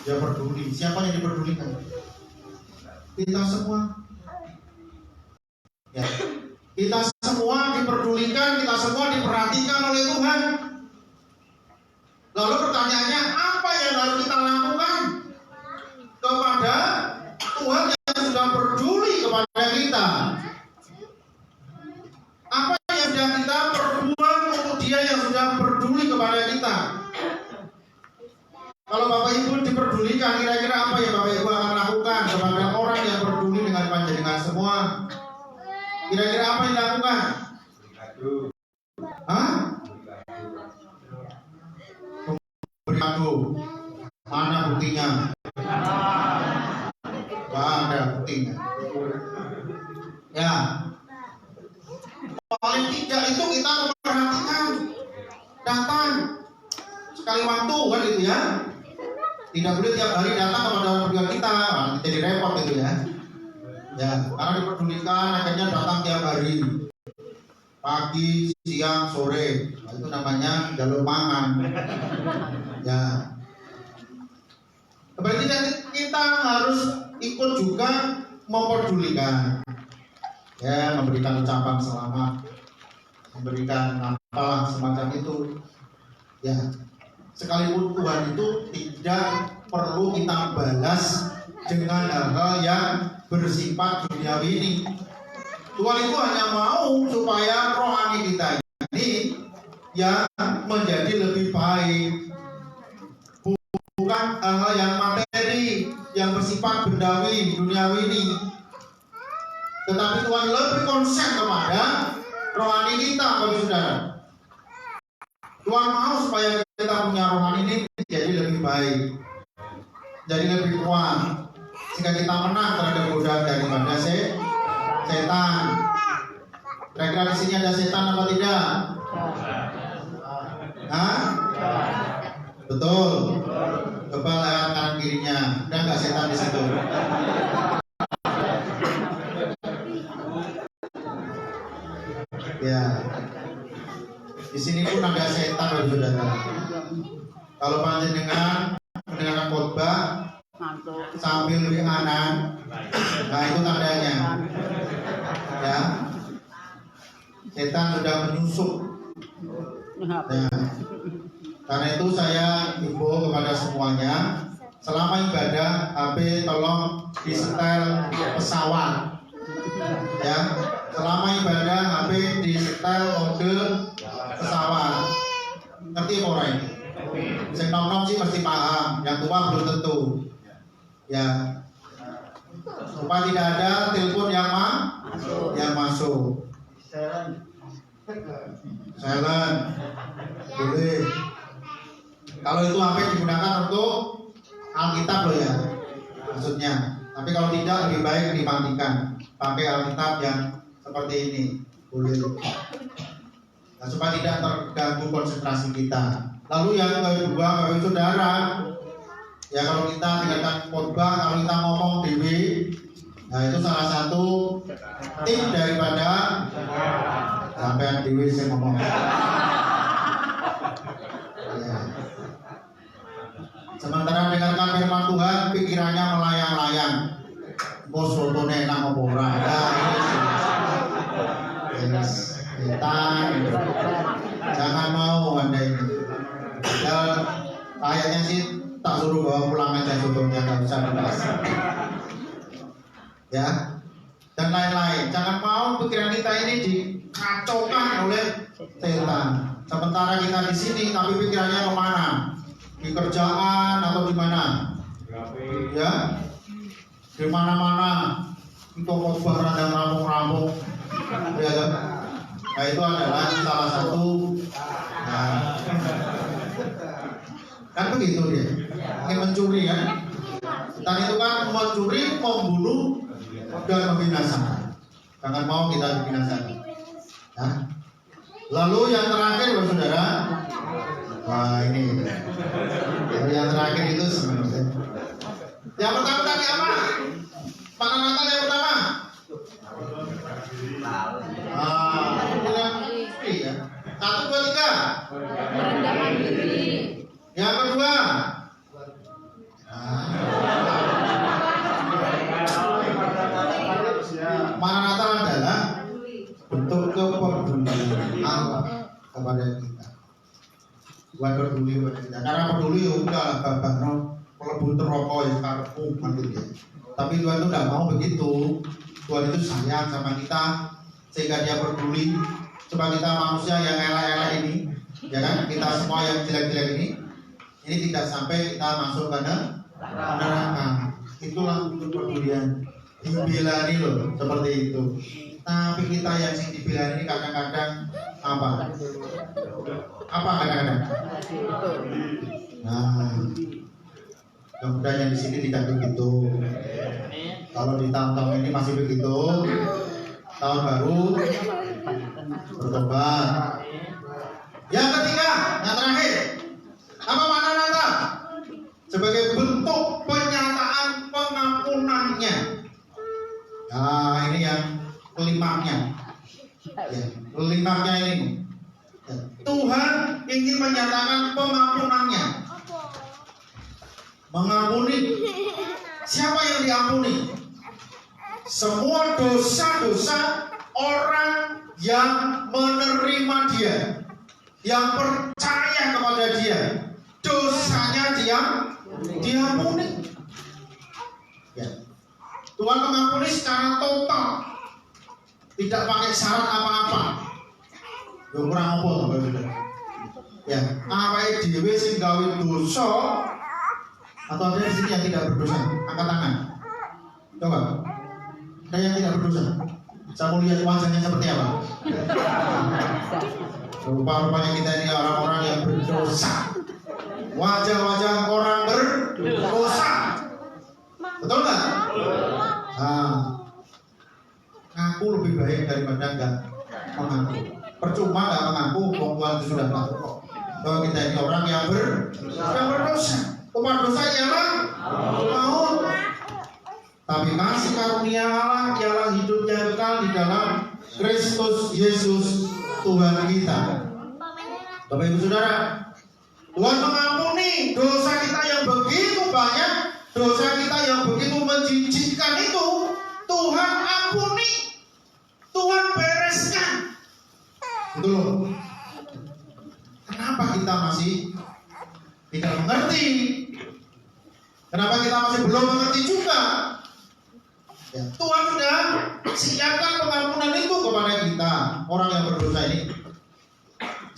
Dia peduli. Siapa yang dipedulikan? Kita semua. Ya, kita semua diperdulikan, kita semua diperhatikan oleh Tuhan. Lalu pertanyaannya, apa yang harus kita lakukan kepada Tuhan yang sudah peduli kepada kita? Apa yang sudah kita perbuat untuk Dia yang sudah peduli kepada kita? Kalau Bapak Ibu diperdulikan, kira-kira apa yang Bapak Ibu akan lakukan kepada orang yang peduli dengan panjenengan semua? Kira-kira apa yang dilakukan? Hah? Beri kado. Mana buktinya? Gak ada buktinya. Ya. Paling tidak itu kita memperhatikan, datang sekali waktu kan gitu ya. Tidak boleh tiap hari datang kepada orang tua kita, jadi repot gitu ya. Ya, karena diperdulikan akhirnya datang tiap hari, pagi, siang, sore. Nah, itu namanya jalur mangan. Ya. Berarti kita harus ikut juga memperdulikan. Ya, memberikan ucapan selamat, memberikan apalah semacam itu. Ya, sekalipun Tuhan itu tidak perlu kita balas dengan hal-hal yang bersifat duniawi ini. Tuhan itu hanya mau supaya rohani kita ini yang menjadi lebih baik, bukan hal-hal yang materi, yang bersifat bendawi, duniawi ini. Tetapi Tuhan lebih konsen kepada rohani kita, Bapak Saudara. Tuhan mau supaya kita punya rohani ini menjadi lebih baik, jadi lebih kuat, sehingga kita menang terhadap godaan daripada setan. Kira-kira di sini ada setan apa tidak? Hah? Betul. Coba lewat kanan kirinya, ada nggak setan di situ? Ya, di sini pun ada setan, saudara. Kalau panjenengan mendengarkan khotbah sambil kanan, nah itu tandanya. Ya, setan sudah menyusup Nah, karena itu saya himbau kepada semuanya, selama ibadah HP tolong disetel pesawat. Ya, selama ibadah HP disetel mode pesawat. Ngerti apa orang ini? Sing nom-nom sih mesti paham, yang tua belum tentu. Ya, supaya tidak ada telepon yang masuk. Silent, boleh. Kalau itu HP digunakan untuk Alkitab loh ya, maksudnya. Tapi kalau tidak, lebih baik dimatikan. Pakai Alkitab yang seperti ini, boleh. Nah, supaya tidak terganggu konsentrasi kita. Lalu yang kedua, Bapak Ibu Saudara, ya kalau kita dengarkan khotbah, kalau kita ngomong dewi, nah itu salah satu tim daripada sampai dewi saya ngomong. Ya. Sementara dengarkan firman Tuhan, pikirannya melayang-layang. Mau sotone enak apa ora? Setan. Jangan mau Anda ini. Ya, kayaknya sih tak suruh bawa pulang aja sotonya, nggak usah dibahas. Ya, dan lain-lain. Jangan mau pikiran kita ini dikacaukan oleh setan. Sementara kita di sini, tapi pikirannya kemana? Di kerjaan atau di mana? Ya, di mana-mana. Itu khotbah radang rampung-rampung. Ya, nah itu adalah salah satu. Nah, kan begitu dia. Ingin mencuri kan? Dan itu kan mencuri, membunuh, dan membinasakan. Jangan mau kita dibinasakan. Ya. Lalu yang terakhir, Bapak Saudara, wah ini. Yang terakhir itu sebenarnya. Yang pertama tadi apa? Mana Natal yang pertama? Ya. 1, 2, 3. Merendahkan diri. Yang kedua. Maranatha adalah bentuk kepedulian Allah kepada kita. Bukan peduli kepada kita. Karena peduli ya udah babak no pelebut rokok ya karepku mati ya. Tapi Tuhan itu tidak mau begitu. Tuhan itu sayang sama kita sehingga dia peduli supaya kita manusia yang elek-elek ini, ya kan, kita semua yang jelek-jelek ini tidak sampai kita masuk ke neraka. Itulah kepedulian. Dibelani loh seperti itu. Tapi kita yang sing dibelani ini kadang-kadang apa kadang-kadang. Nah, kemudian yang di sini tidak begitu. Kalau di tahun-tahun ini masih begitu. Tahun baru bertobat. Yang ketiga, yang terakhir, apa makna Natal? Sebagai bentuk penyataan pengampunannya. Nah, ini yang kelimaknya. Ya, kelimaknya ini. Ya, Tuhan ingin menyatakan pengampunannya. Mengampuni. Siapa yang diampuni? Semua dosa-dosa orang yang menerima dia, yang percaya kepada dia, dosanya dia diampuni. Ya. Tuhan mengampuni secara total, tidak pakai syarat apa-apa. Ya kurang apa Bapak. Ya, apa dhewe sing gawe dosa atau ada di sini yang tidak berdosa? Angkat tangan. Coba. Ada yang tidak berdosa? Saya mau lihat wajahnya seperti apa. Rupa-rupanya kita ini orang-orang yang berdosa. Wajah-wajah orang berdosa. Betul nggak? Nah, ngaku lebih baik daripada enggak mengaku. Percuma enggak mengaku, Tuhan itu sudah tahu kok bahwa kita ini orang yang berdosa. Upah dosa ialah maut. Tapi kasih karunia Allah ialah hidupnya kekal di dalam Kristus Yesus Tuhan kita. Bapak Ibu Saudara, Tuhan mengampuni dosa kita yang begitu banyak, dosa kita yang begitu menjijikkan itu. Tuhan ampuni, Tuhan bereskan. Itu loh. Kenapa kita masih tidak mengerti? Kenapa kita masih belum mengerti juga? Ya, Tuhan sudah siapkan pengampunan itu kepada kita, orang yang berdosa ini.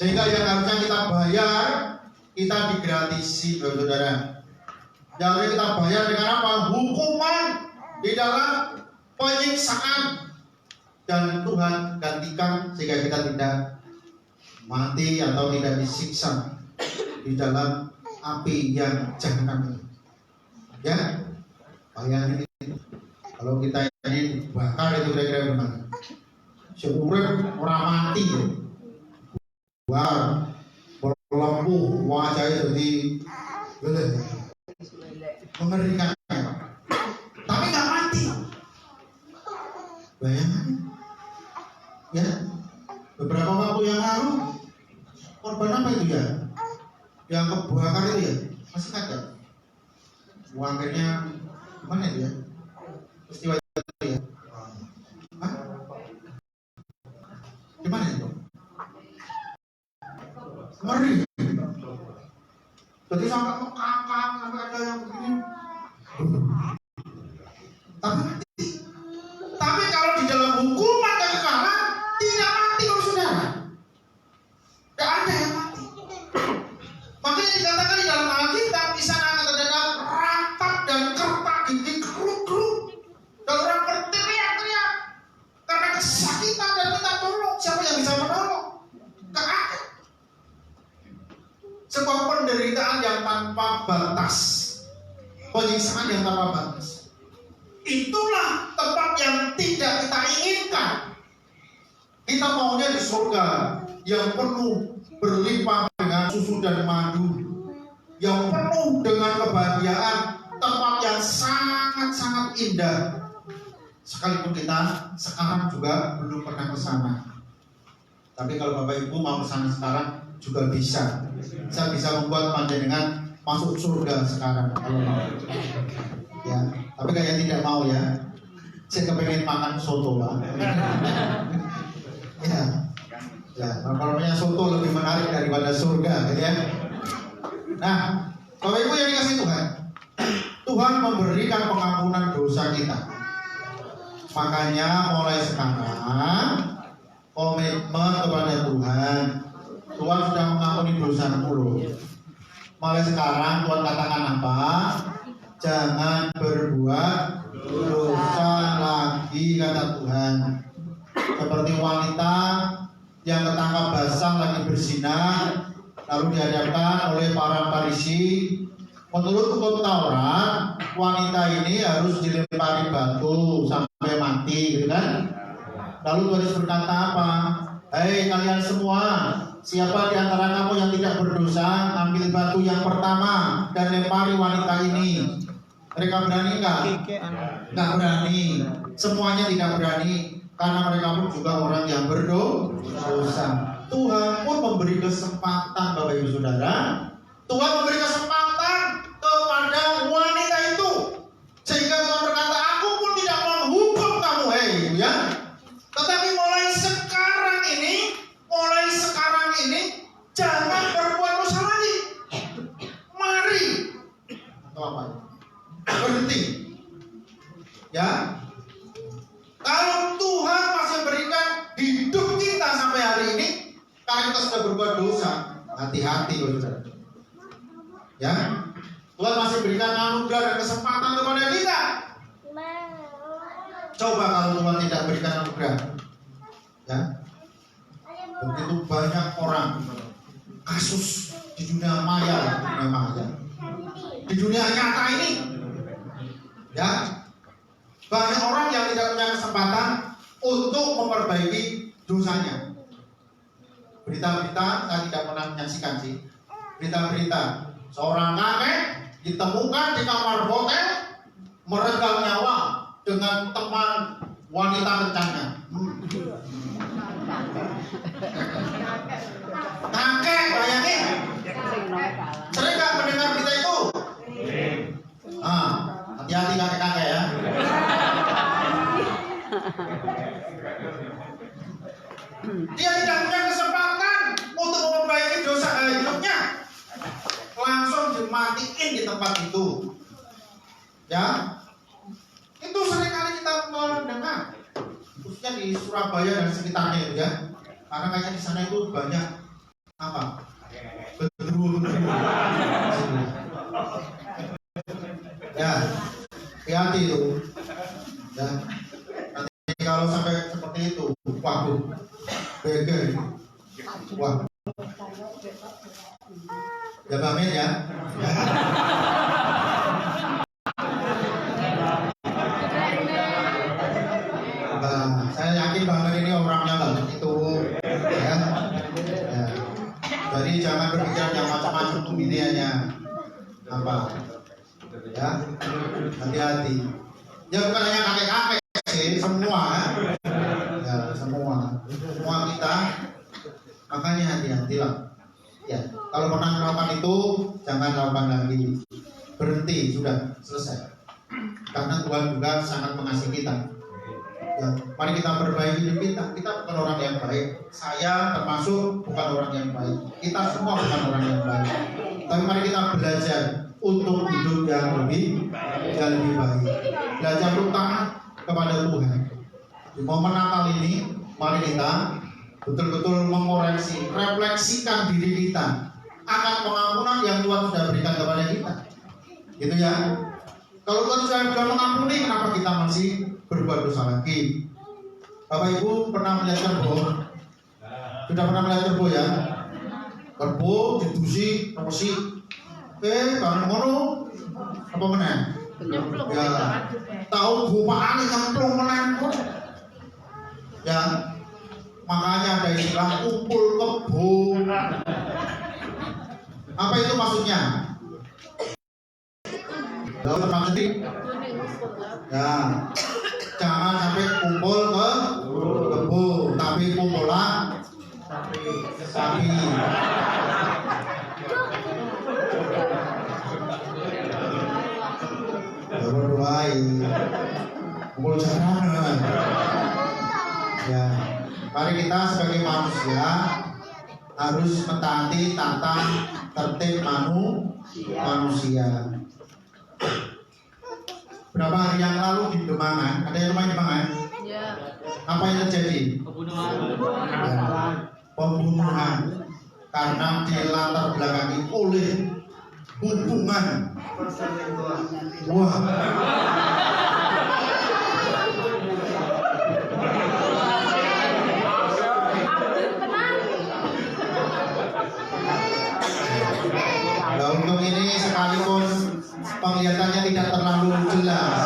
Sehingga yang harusnya kita bayar, kita digratisi, saudara. Yang harus kita bayar dengan apa? Hukuman di dalam penyiksaan. Dan Tuhan gantikan sehingga kita tidak mati atau tidak disiksa di dalam api yang jahanam ini. Ya, bayangin kalau kita ini bakar itu kira-kira gimana? Seurep orang mati, wah, berlempuh wajahnya jadi mengerikan. Tapi nggak mati. Bayangkan, ya, beberapa waktu yang lalu korban apa itu ya? Yang kebakar itu ya, masih ada. Akhirnya gimana itu ya? Peristiwa itu ya? Hah? Gimana itu? Ngeri. Jadi sampai mengkangkang, sampai ada yang begini. Tapi kalau di dalam hukuman kekekalan tidak mati, kalau saudara. Tidak ada yang mati. Makanya dikatakan di dalam Alkitab di sana terdapat ratap dan kertak gigi keruk-keruk. Dan orang berteriak-teriak karena kesakitan dan minta tolong. Siapa yang bisa menolong? Tidak ada. Sebuah penderitaan yang tanpa batas, penyiksaan yang tanpa batas. Itulah tempat yang tidak kita inginkan. Kita maunya di surga yang penuh berlimpah dengan susu dan madu, yang penuh dengan kebahagiaan, tempat yang sangat-sangat indah. Sekalipun kita sekarang juga belum pernah ke sana. Tapi kalau Bapak Ibu mau ke sana sekarang juga bisa. Saya bisa membuat panjenengan masuk surga sekarang kalau mau. Ya, tapi kayaknya tidak mau ya. Saya kepengen makan soto lah. Ya, namanya soto lebih menarik daripada surga, gitu ya. Nah, Bapak Ibu yang dikasih Tuhan, Tuhan memberikan pengampunan dosa kita. Makanya mulai sekarang komitmen kepada Tuhan. Tuhan sudah mengampuni dosamu loh. Mulai sekarang Tuhan katakan apa? Jangan berbuat dosa lagi, kata Tuhan. Seperti wanita yang ketangkap basah lagi berzina, lalu dihadapkan oleh para Farisi. Menurut hukum Taurat, wanita ini harus dilempari batu sampai mati, gitu kan? Lalu Tuhan Yesus berkata apa? Hei kalian semua, siapa di antara kamu yang tidak berdosa, ambil batu yang pertama dan lempari wanita ini. Mereka berani nggak? Nggak berani. Semuanya tidak berani karena mereka pun juga orang yang berdosa. Tuhan pun memberi kesempatan, Bapak Ibu Saudara. Tuhan memberi kesempatan kepada wanita itu, sehingga Tuhan berkata, aku pun tidak menghukum kamu, hei, ya. Tetapi mulai sekarang ini, jangan berbuat dosa lagi. Mari, atau apa? Berhenti, ya. Kalau Tuhan masih berikan hidup kita sampai hari ini, karena kita sudah berbuat dosa, hati-hati, saudara. Ya, Tuhan masih berikan anugerah dan kesempatan kepada kita. Coba kalau Tuhan tidak berikan anugerah, ya, begitu banyak orang kasus di dunia maya, di dunia nyata ini, ya, banyak orang yang tidak punya kesempatan untuk memperbaiki dosanya. Berita-berita saya tidak pernah menyaksikan sih. Berita-berita seorang kakek ditemukan di kamar hotel meregang nyawa dengan teman wanita kencannya. Kakek, bayangin. Sering nggak mendengar berita itu? Hati-hati kakek-kakek ya. Dia tidak punya kesempatan untuk memperbaiki dosa hidupnya. matiin di tempat itu. Ya, itu seringkali kita mendengar, khususnya di Surabaya dan sekitarnya itu ya. Karena kayaknya di sana itu banyak apa? Betul. Ya, hati-hati itu. Ya, nanti kalau sampai seperti itu, waduh, beger. Wah. Ya, amin ya. Saya yakin banget ini orangnya nggak begitu, ya. Ya. Jadi jangan berpikir yang macam-macam ini hanya apa, ya. Hati-hati. Ya bukan hanya kakek-kakek sih, semua, ya semua kita. Makanya hati-hatilah. Ya, kalau pernah melakukan itu jangan lakukan lagi. Berhenti, sudah selesai. Karena Tuhan juga sangat mengasihi kita. Ya, mari kita perbaiki hidup kita. Kita bukan orang yang baik. Saya termasuk bukan orang yang baik. Kita semua bukan orang yang baik. Tapi mari kita belajar untuk hidup yang lebih baik. Belajar untuk taat kepada Tuhan. Di momen Natal ini, mari kita betul-betul mengoreksi, refleksikan diri kita akan pengampunan yang Tuhan sudah berikan kepada kita. Gitu ya. Kalau Tuhan sudah mengampuni, kenapa kita masih berbuat dosa lagi? Bapak Ibu pernah melihat kerbau? Sudah pernah melihat kerbau ya? Kerbau didusi, nosi. Barang ngono apa meneh? Ya, tahu bupaan nyemplung meneh. Ya, makanya ada istilah kumpul kebo. Apa itu maksudnya? Lalu teman sedih. Ya, jangan sampai kumpul ke kebo, tapi kumpulan sapi. Berdoain, kumpul jangan. Ya, mari kita sebagai manusia harus mentaati tata tertib manusia. Berapa hari yang lalu di Demangan, ada yang main Demangan? Ya. Apa yang terjadi? Pembunuhan. Karena dilatar belakangi oleh hubungan. Wah. Nah, untuk ini sekalipun penglihatannya tidak terlalu jelas.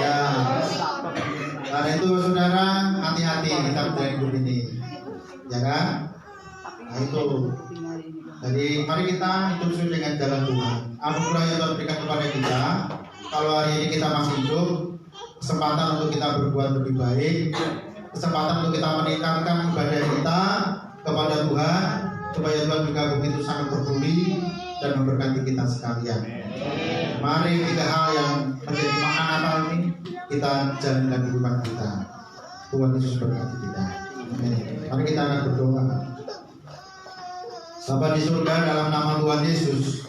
Ya, karena itu saudara hati-hati kita menjalani hidup ini, ya kan? Nah itu. Jadi mari kita hidup sesuai dengan jalan Tuhan. Anugerah yang Tuhan berikan kepada kita. Kalau hari ini kita masih hidup, kesempatan untuk kita berbuat lebih baik, kesempatan untuk kita meningkatkan ibadah kita kepada Tuhan, supaya Tuhan juga begitu sangat peduli dan memberkati kita sekalian. Mari 3 hal yang menjadi makna Natal ini kita jalankan kehidupan kita. Tuhan Yesus berkati kita. Amin. Mari kita akan berdoa. Bapa di surga, dalam nama Tuhan Yesus,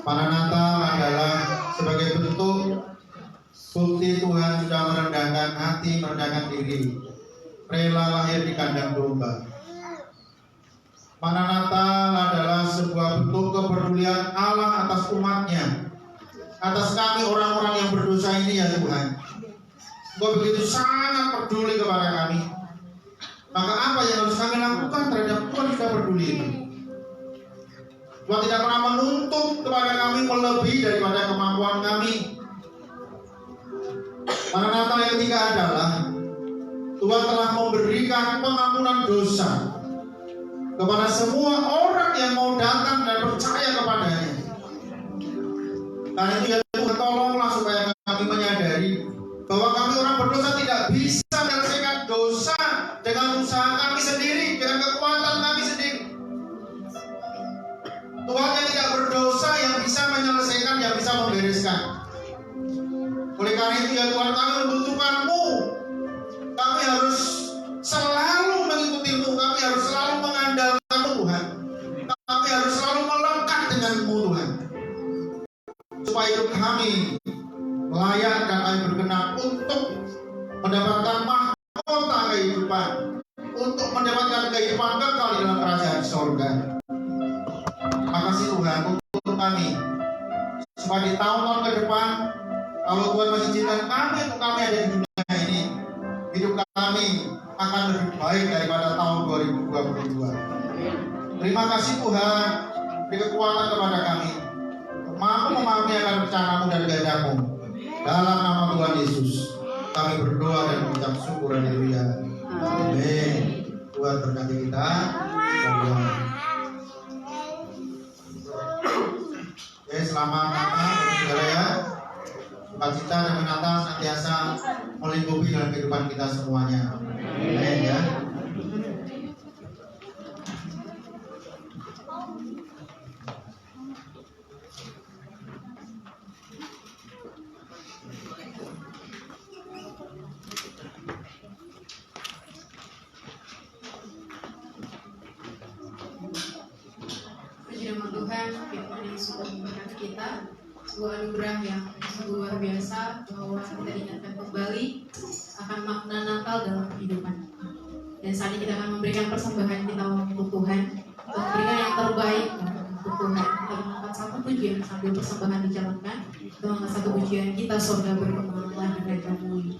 pada Natal adalah sebagai bentuk bukti Tuhan sudah merendahkan hati, merendahkan diri, rela lahir di kandang domba. Pada Natal adalah sebuah bentuk kepedulian Allah atas umatnya, atas kami orang-orang yang berdosa ini ya Tuhan. Engkau begitu sangat peduli kepada kami. Maka apa yang harus kami lakukan terhadap Tuhan sudah peduli itu? Tuhan tidak pernah menuntut kepada kami melebihi daripada kemampuan kami. Pada Natal yang ketiga adalah Tuhan telah memberikan pengampunan dosa kepada semua orang yang mau datang dan percaya kepadanya. Karena itu ya Tuhan, tolonglah supaya kami menyadari bahwa kami orang berdosa tidak bisa menyelesaikan dosa dengan usaha kami sendiri, dengan kekuatan kami sendiri. Tuhan yang tidak berdosa yang bisa menyelesaikan, yang bisa membereskan. Oleh karena itu ya Tuhan, kami membutuhkan-Mu. Kami harus selalu mengikuti-Mu, kami harus selalu mengasihi layak dan kami berkenan untuk mendapatkan mahkota kehidupan, untuk mendapatkan kehidupan kekal di dalam kerajaan sorga. Makasih Tuhan untuk kami, supaya di tahun-tahun ke depan, kalau Tuhan masih cinta kami, untuk kami ada di dunia ini, hidup kami akan lebih baik daripada tahun 2022. Terima kasih Tuhan, beri kekuatan kepada kami, mampu memahami akan rencanamu dan kehendak-Mu. Dalam nama Tuhan Yesus, kami berdoa dan mengucap syukur. Haleluya. Amin. Tuhan berkati kita. Oke, selamat Natal saudara ya. Sukacita dan Natal senantiasa melingkupi dalam kehidupan kita semuanya. Amin ya. Firman Tuhan, firman yang sudah memberkati kita, sebuah anugerah yang sungguh luar biasa, bahwa kita diingatkan kembali akan makna Natal dalam kehidupan. Dan saat ini kita akan memberikan persembahan kita untuk Tuhan, untuk memberikan yang terbaik untuk Tuhan. Kita mengangkat satu pujian sambil persembahan dijalankan. Kita mengangkat satu pujian, kita sorga berkembanglah dengan kamu.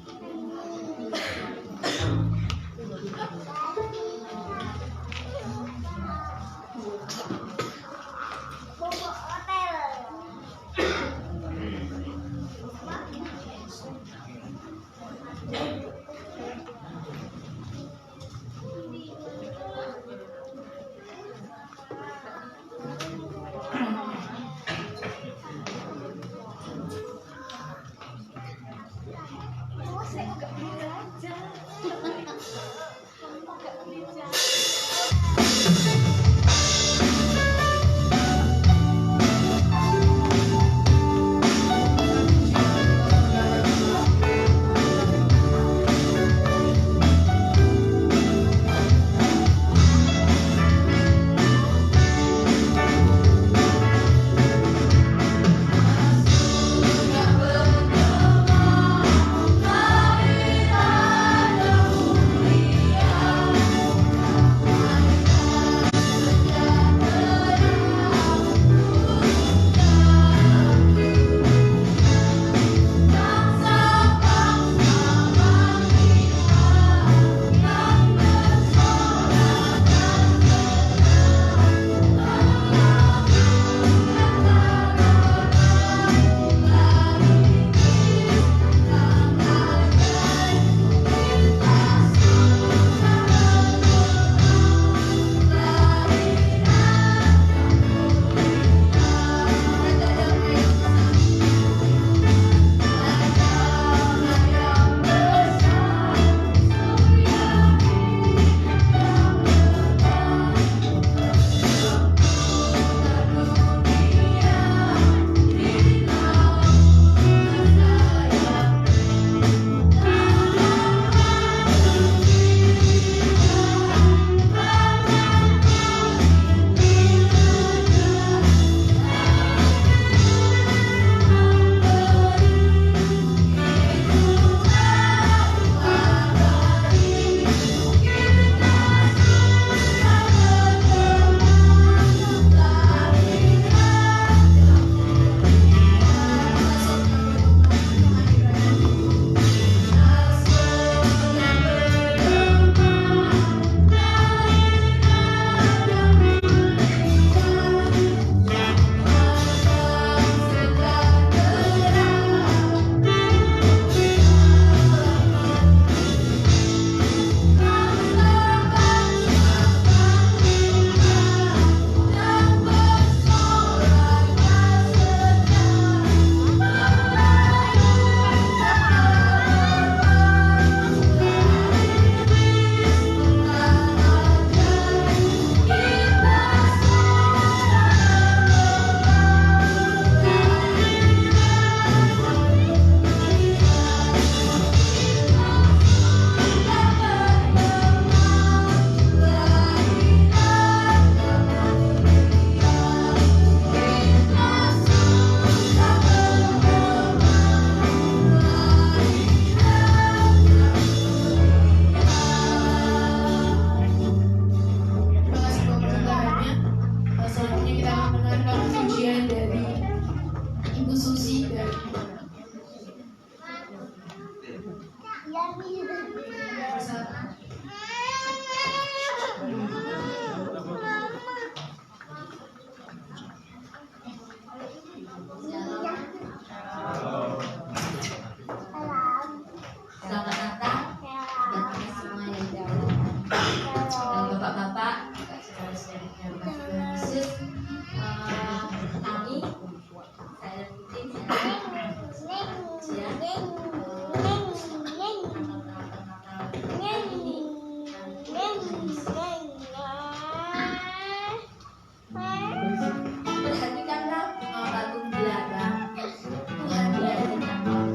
Perhatikanlah bunga batu dilarang. Tuhan diajarkan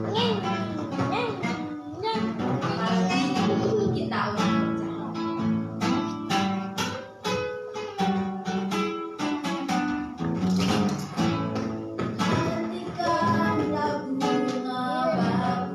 apalagi kita orang percaya. Perhatikanlah bunga batu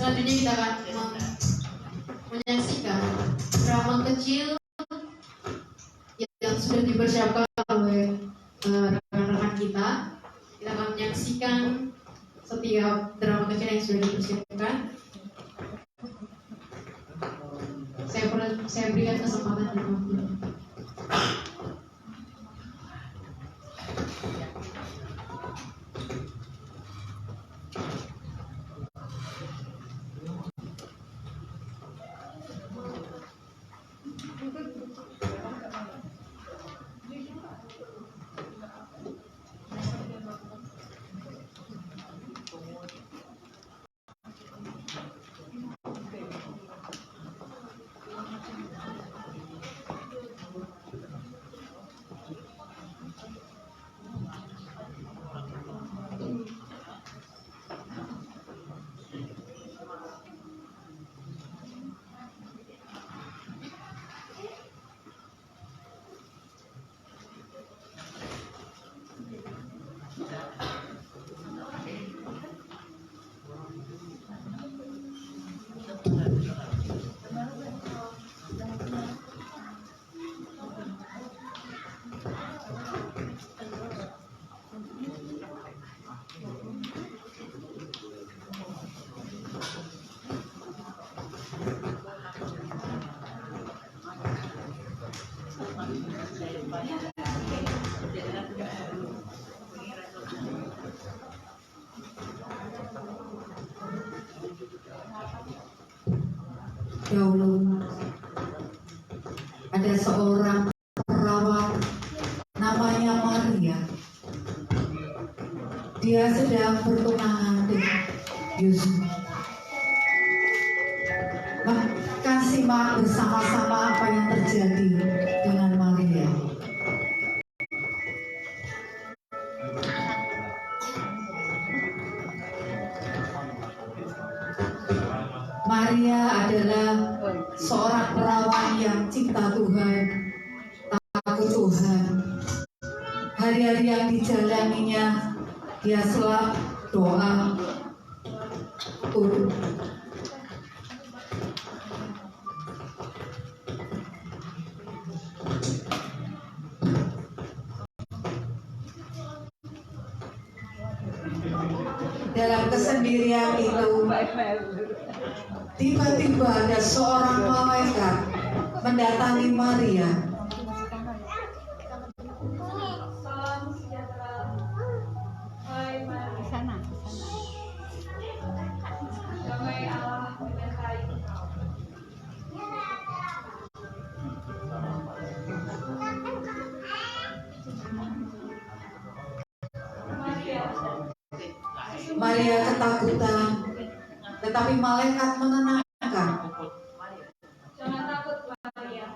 Selanjutnya kita akan menyaksikan drama kecil yang sudah dipersiapkan oleh rekan-rekan kita. Kita akan menyaksikan setiap drama kecil yang sudah dipersiapkan. Saya berikan kesempatan di waktu. Dahulu ada seorang perawat namanya Maria. Dia sedang bertunangan dengan Yusuf. Maka simak bersama-sama apa yang terjadi dengan Maria. Maria adalah seorang perawan yang cinta Tuhan, takut Tuhan. Hari-hari yang dijalaninya, dia selalu doa, dalam kesendirian itu. Tiba-tiba ada seorang malaikat mendatangi Maria. Salam sejahtera. Hai Maria. Damai Allah menyertai engkau. Maria ketakutan, tetapi malaikat menenangkan. Jangan takut Maria.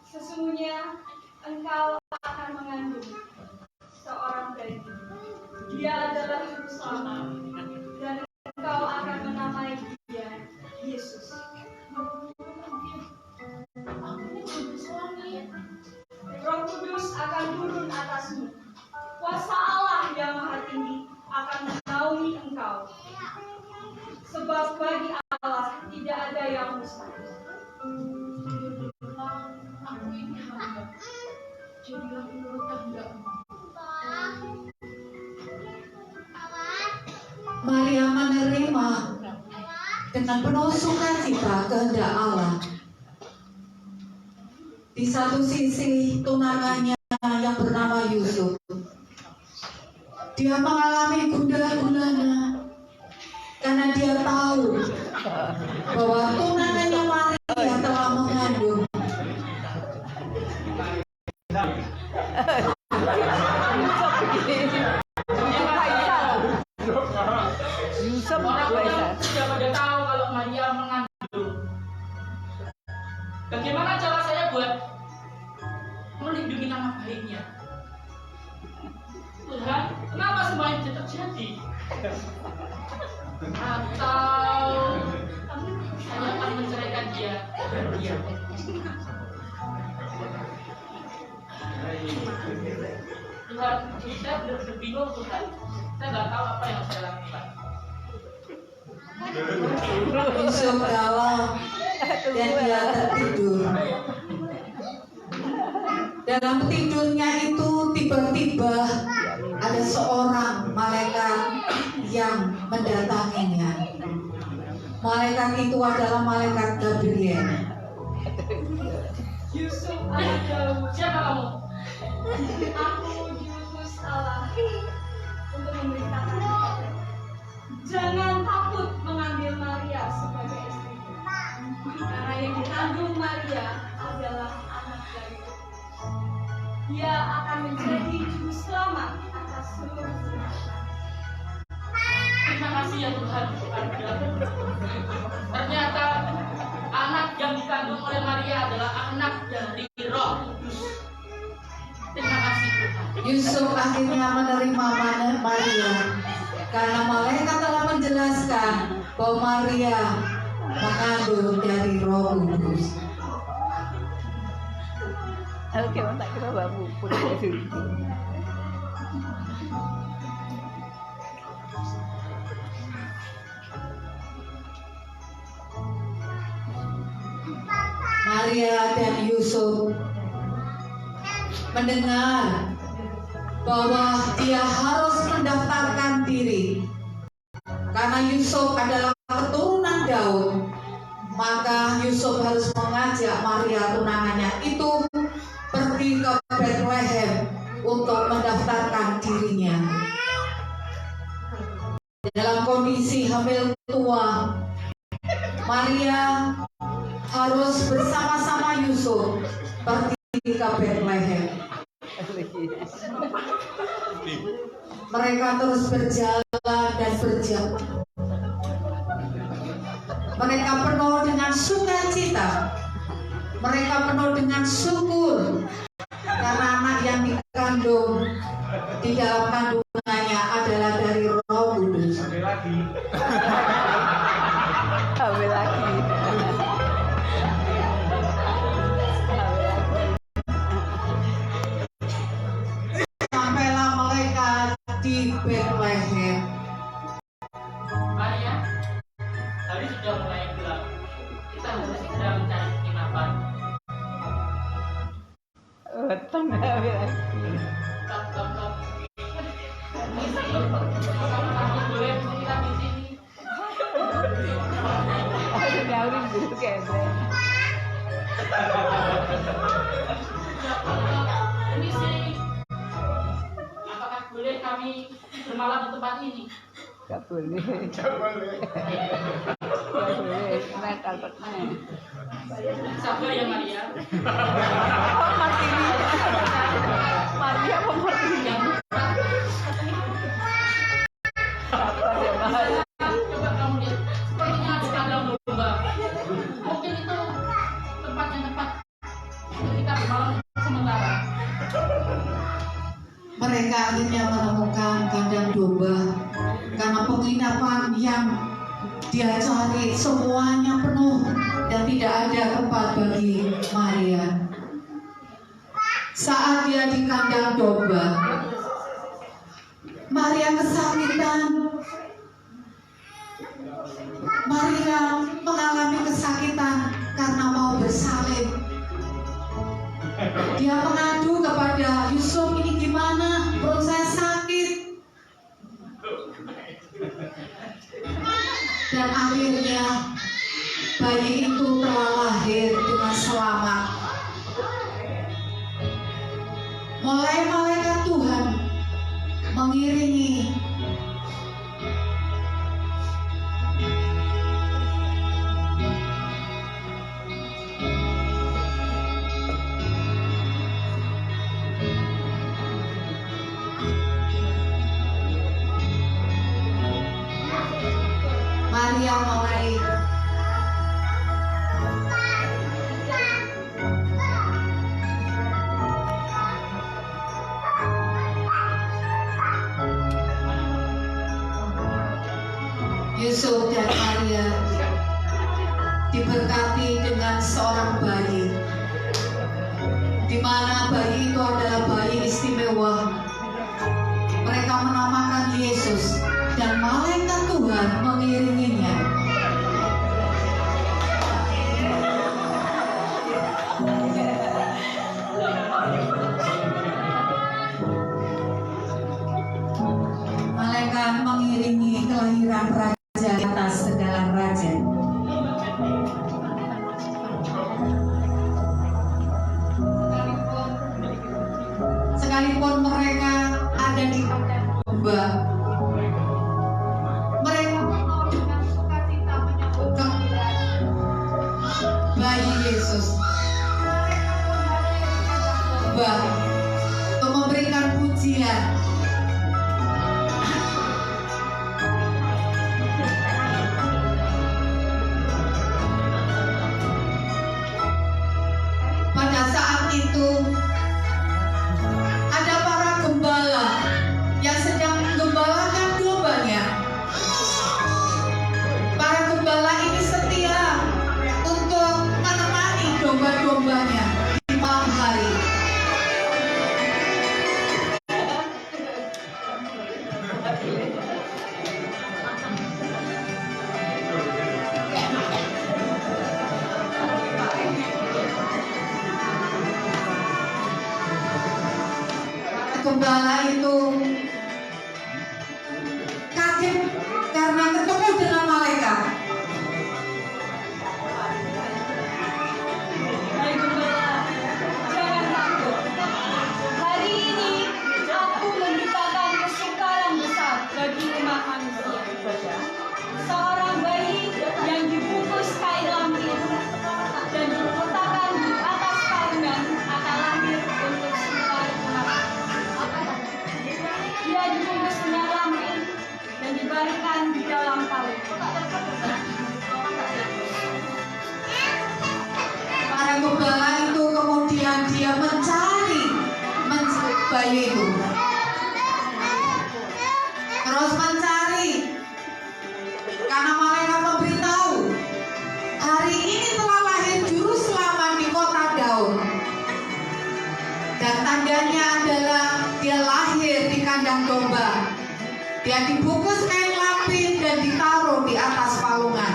Sesungguhnya engkau akan mengandung seorang bayi. Dia adalah juru selamat dan engkau akan menamai dia Yesus. Roh Kudus akan turun atasmu. Kuasa Allah yang Maha Tinggi akan menaungi engkau. Sebab bagi Allah tidak ada yang mustahil. Aku ini hamba, jadilah menurut kehendak-Mu. Maria menerima dengan penuh sukacita kehendak Allah. Di satu sisi tunangannya yang bernama Yusuf, dia mengalami gundah gulana karena dia tahu bahwa tunangannya Maria telah mengandung. Orang-orang sudah pada tahu kalau Maria mengandung. Bagaimana cara saya buat melindungi nama baiknya? Tuhan, kenapa semua ini terjadi? Atau saya akan menceraikan dia? Tuhan, saya benar-benar bingung Tuhan. Saya nggak tahu apa yang saya lakukan. Yusuf galau dan dia tertidur. Dalam tidurnya itu tiba-tiba ada seorang malaikat yang mendatanginya. Malaikat itu adalah malaikat Gabriel. Yusuf anak Daud, Siapa kamu? aku diutus Allah untuk memberitakan kepada jangan takut mengambil Maria sebagai istri, karena yang dikandung Maria adalah anak dari Tuhan. Dia akan menjadi juru selamat atas seluruh umat. Terima kasih ya Tuhan. Ternyata anak yang dikandung oleh Maria adalah anak dari Roh Kudus. Terima kasih Tuhan. Yusuf akhirnya menerima Maria karena malaikat telah menjelaskan bahwa Maria mengandung dari Roh Kudus. Oke, tak kira babu putih. Maria dan Yusuf mendengar bahwa dia harus mendaftarkan diri karena Yusuf adalah keturunan Daud, maka Yusuf harus mengajak Maria tunangannya itu pergi ke Bethlehem untuk mendaftarkan dirinya. Dalam kondisi hamil tua, Maria harus bersama-sama Yusuf pergi ke Bethlehem. Mereka terus berjalan dan berjalan. Mereka penuh dengan sukacita. Mereka penuh dengan syukur karena anak yang dikandung di dalam kandungannya adalah dari Roh Kudus. Ambil lagi. Sampailah mereka di Bethlehem. Maria, hari sudah mulai gelap. Kita harus segera mencari penginapan. Betul, ambil lagi. Stop. Kamu boleh menginap di sini. Aku nyaurin dulu kayaknya. Permisi. Apakah boleh kami bermalam di tempat ini? Gak boleh. Gak boleh. Nah, takutnya. Sabar ya Maria. Oh, Martini. Maria apa Martini? Sabar ya, Maria. Coba kamu lihat, sepertinya ada kandang domba. Mungkin itu tempat yang tepat untuk kita bermalam sementara. Mereka akhirnya menemukan kandang domba karena penginapan yang dia cari semuanya penuh dan tidak ada tempat bagi Maria. Saat dia di kandang domba, Maria kesakitan. Maria mengalami kesakitan karena mau bersalin. Dia mengadu kepada Yusuf, ini gimana? Perut saya sakit. Dan akhirnya bayi itu telah lahir dengan selamat. Mulai malaikat Tuhan mengiringi Maria mulai Yusuf dan Maria diberkati dengan seorang bayi, di mana bayi itu adalah bayi istimewa. Mereka menamakan Yesus dan malaikat Tuhan mengiringinya. sekalipun mereka ada di padang domba, mereka penuh dengan sukacita menyambut kehadiran bayi Yesus. Domba untuk memberikan pujian. Pada saat itu ada para gembala yang sedang menggembalakan dombanya. Para gembala ini setia untuk menemani domba-dombanya di malam hari. Gembala itu kaget karena ketemu dengan malaikat. Hai gembala, jangan takut. Hari ini aku memberitakan kesukaran besar bagi umat manusia. Seorang bayi yang dibungkus kain lampin dan diletakkan di atas palungan akan lahir untuk seluruh umat. Dia dibungkus dengan lampin dan dibaringkan di dalam palung. Para gembala itu kemudian dia mencari bayi itu, terus mencari karena malaikat memberitahu hari ini telah lahir juru selamat di kota Daud, dan tandanya adalah dia lahir di kandang domba. Dia dibungkus kain lapin dan ditaruh di atas palungan.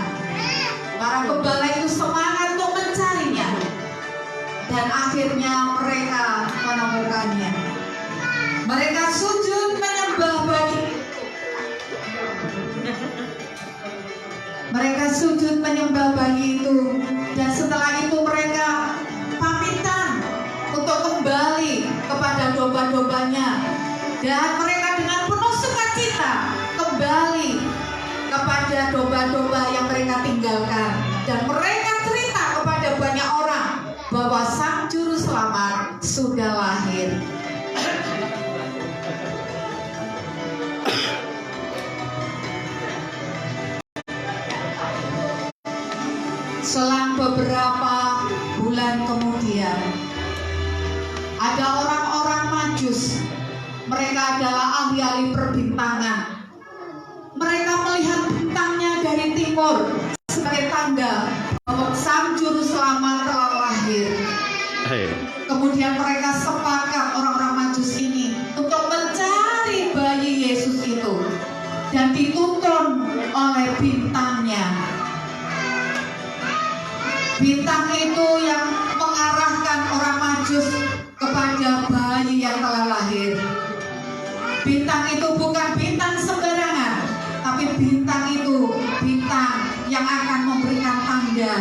Para gembala itu semangat untuk mencarinya, dan akhirnya mereka menemukannya. Mereka sujud menyembah bayi. Mereka sujud menyembah bayi itu, dan setelah itu mereka pamitan untuk kembali kepada domba-dombanya, dan mereka dengan penuh sukacita kembali kepada domba-domba yang mereka tinggalkan, dan mereka cerita kepada banyak orang bahwa Sang Juru Selamat sudah lahir. Selang beberapa bulan kemudian, ada orang-orang Majus. Mereka adalah ahli-ahli perbintangan. Mereka melihat bintangnya dari timur sebagai tanda bahwa Sang Juru Selamat telah lahir. Kemudian mereka sepakat, orang-orang Majus ini, untuk mencari bayi Yesus itu, dan dituntun oleh bintangnya. Bintang itu yang mengarahkan orang Majus kepada bayi yang telah lahir. Bintang itu bukan bintang sembarangan, tapi bintang itu bintang yang akan memberikan tanda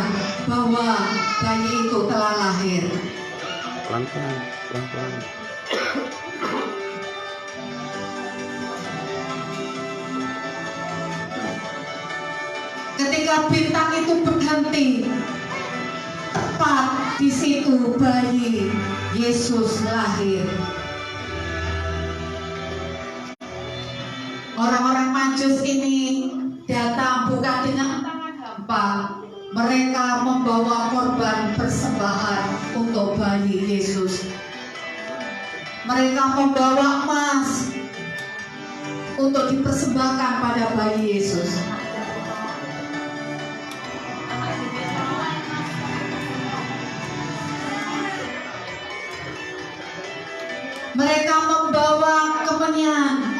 bahwa bayi itu telah lahir. Pelan-pelan, pelan-pelan. Ketika bintang itu berhenti, tepat di situ bayi Yesus lahir. Orang-orang Majus ini datang bukan dengan tangan hampa. Mereka membawa korban persembahan untuk bayi Yesus. Mereka membawa emas untuk dipersembahkan pada bayi Yesus. Mereka membawa kemenyan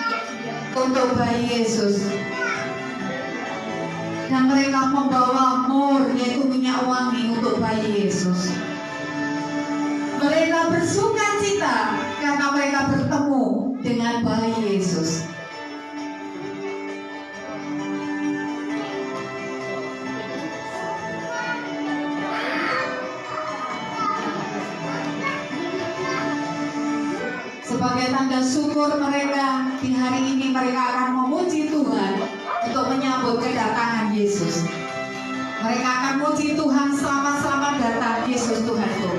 untuk bayi Yesus, dan mereka membawa mur, yaitu minyak wangi, untuk bayi Yesus. Mereka bersukacita karena mereka bertemu dengan bayi Yesus. sebagai tanda syukur mereka di hari ini mereka akan memuji Tuhan untuk menyambut kedatangan Yesus. Mereka akan memuji Tuhan, selamat-selamat datang Yesus Tuhanku.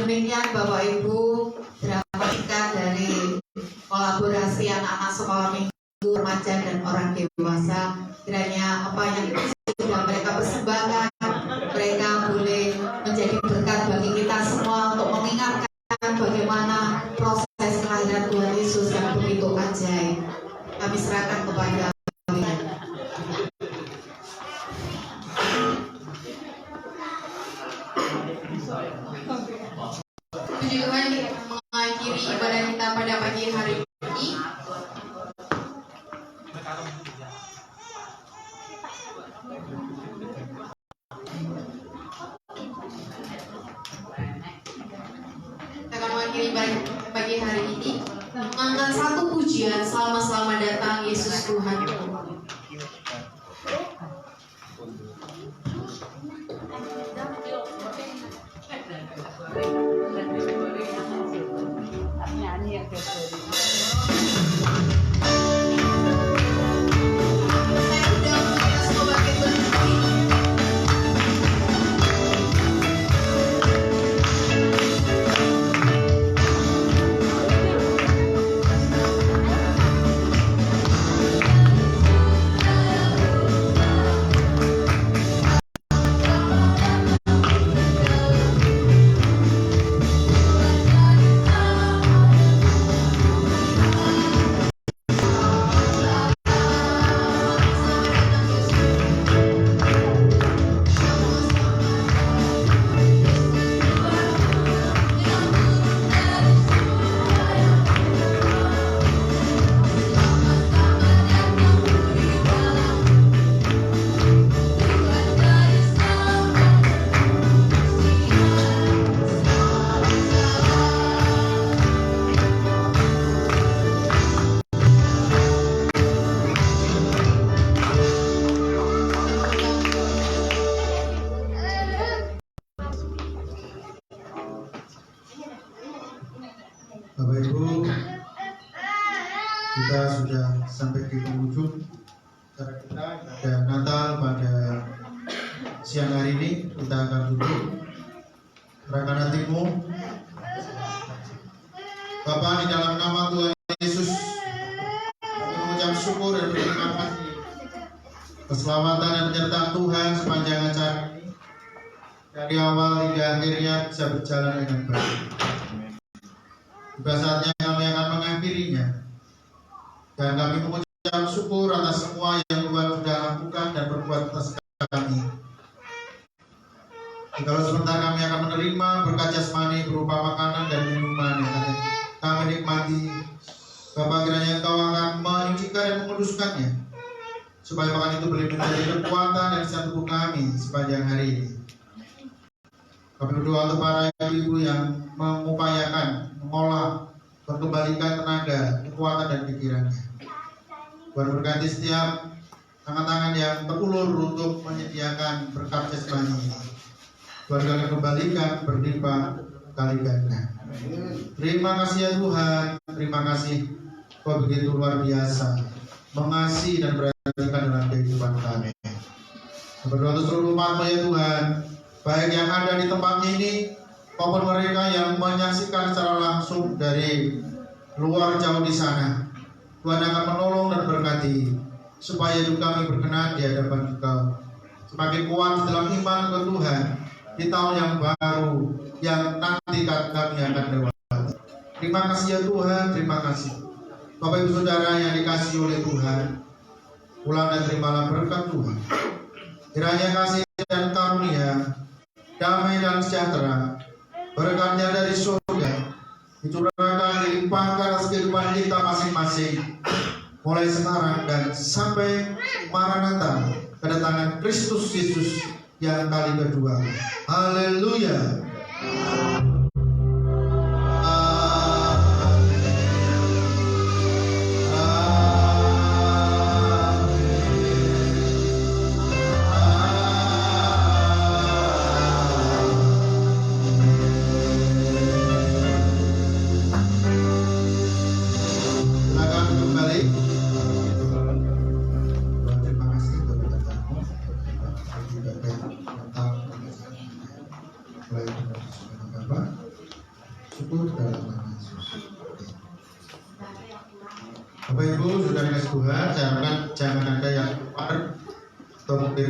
Demikian Bapak Ibu, drama singkat dari kolaborasi anak-anak sekolah minggu, remaja dan orang dewasa. Kiranya apa yang sudah mereka persembahkan, mereka boleh menjadi berkat bagi kita semua untuk mengingatkan bagaimana proses kelahiran Tuhan Yesus yang begitu ajaib. Kami serahkan kepada Tujuan mengakhiri ibadah kita pada pagi hari ini. Kita akan mengakhiri ibadah pagi hari ini mengangkat satu pujian, selamat datang Yesus Tuhan. Nyanyi ya guys. Kita Bapak Ibu, kita sudah sampai di penghujung acara kita pada Natal pada siang hari ini. Kita akan tutup. Serahkan hatimu. Bapak, di dalam nama Tuhan Yesus, kami mengucap syukur dan berterima kasih keselamatan dan penyertaan Tuhan sepanjang acara ini, dari awal hingga akhirnya bisa berjalan dengan baik. Juga saatnya kami akan mengakhirinya, dan kami mengucap syukur atas semua yang Tuhan sudah lakukan dan berbuat atas kami. Kalau sebentar kami akan menerima berkat jasmani berupa makanan dan minuman yang akan kami nikmati. Bapak, kiranya Engkau akan menyucikan dan menguduskannya, supaya makan itu boleh menjadi kekuatan dan kesehatan tubuh kami sepanjang hari ini. Kami berdoa untuk para ibu-ibu yang mengupayakan, mengolah, mengembalikan tenaga, kekuatan dan pikirannya. Tuhan berkati setiap tangan-tangan yang terulur untuk menyediakan berkat jasmani ini. Tuhan akan kembalikan berlimpah kali ganda. Terima kasih ya Tuhan, terima kasih Kau begitu luar biasa mengasihi dan perhatikan dalam kehidupan kami. Berdoa untuk seluruh umat-Mu ya Tuhan, baik yang ada di tempat ini maupun mereka yang menyaksikan secara langsung dari luar jauh di sana. Tuhan akan menolong dan berkati supaya hidup kami berkenan di hadapan Engkau, semakin kuat dalam iman ke Tuhan di tahun yang baru yang nanti kami akan lewati. Terima kasih ya Tuhan, terima kasih. Bapak Ibu Saudara yang dikasihi oleh Tuhan, pulang dan terimalah berkat Tuhan. Kiranya kasih dan karunia, damai dan sejahtera, berkatnya dari surga, dicurahkan, dilimpahkan atas kehidupan kita masing-masing, mulai sekarang dan sampai Maranatha, kedatangan Kristus Yesus yang kali kedua. Haleluya. Bapak Ibu, sudah dikasih Tuhan, jangan ada yang lupa atau mungkin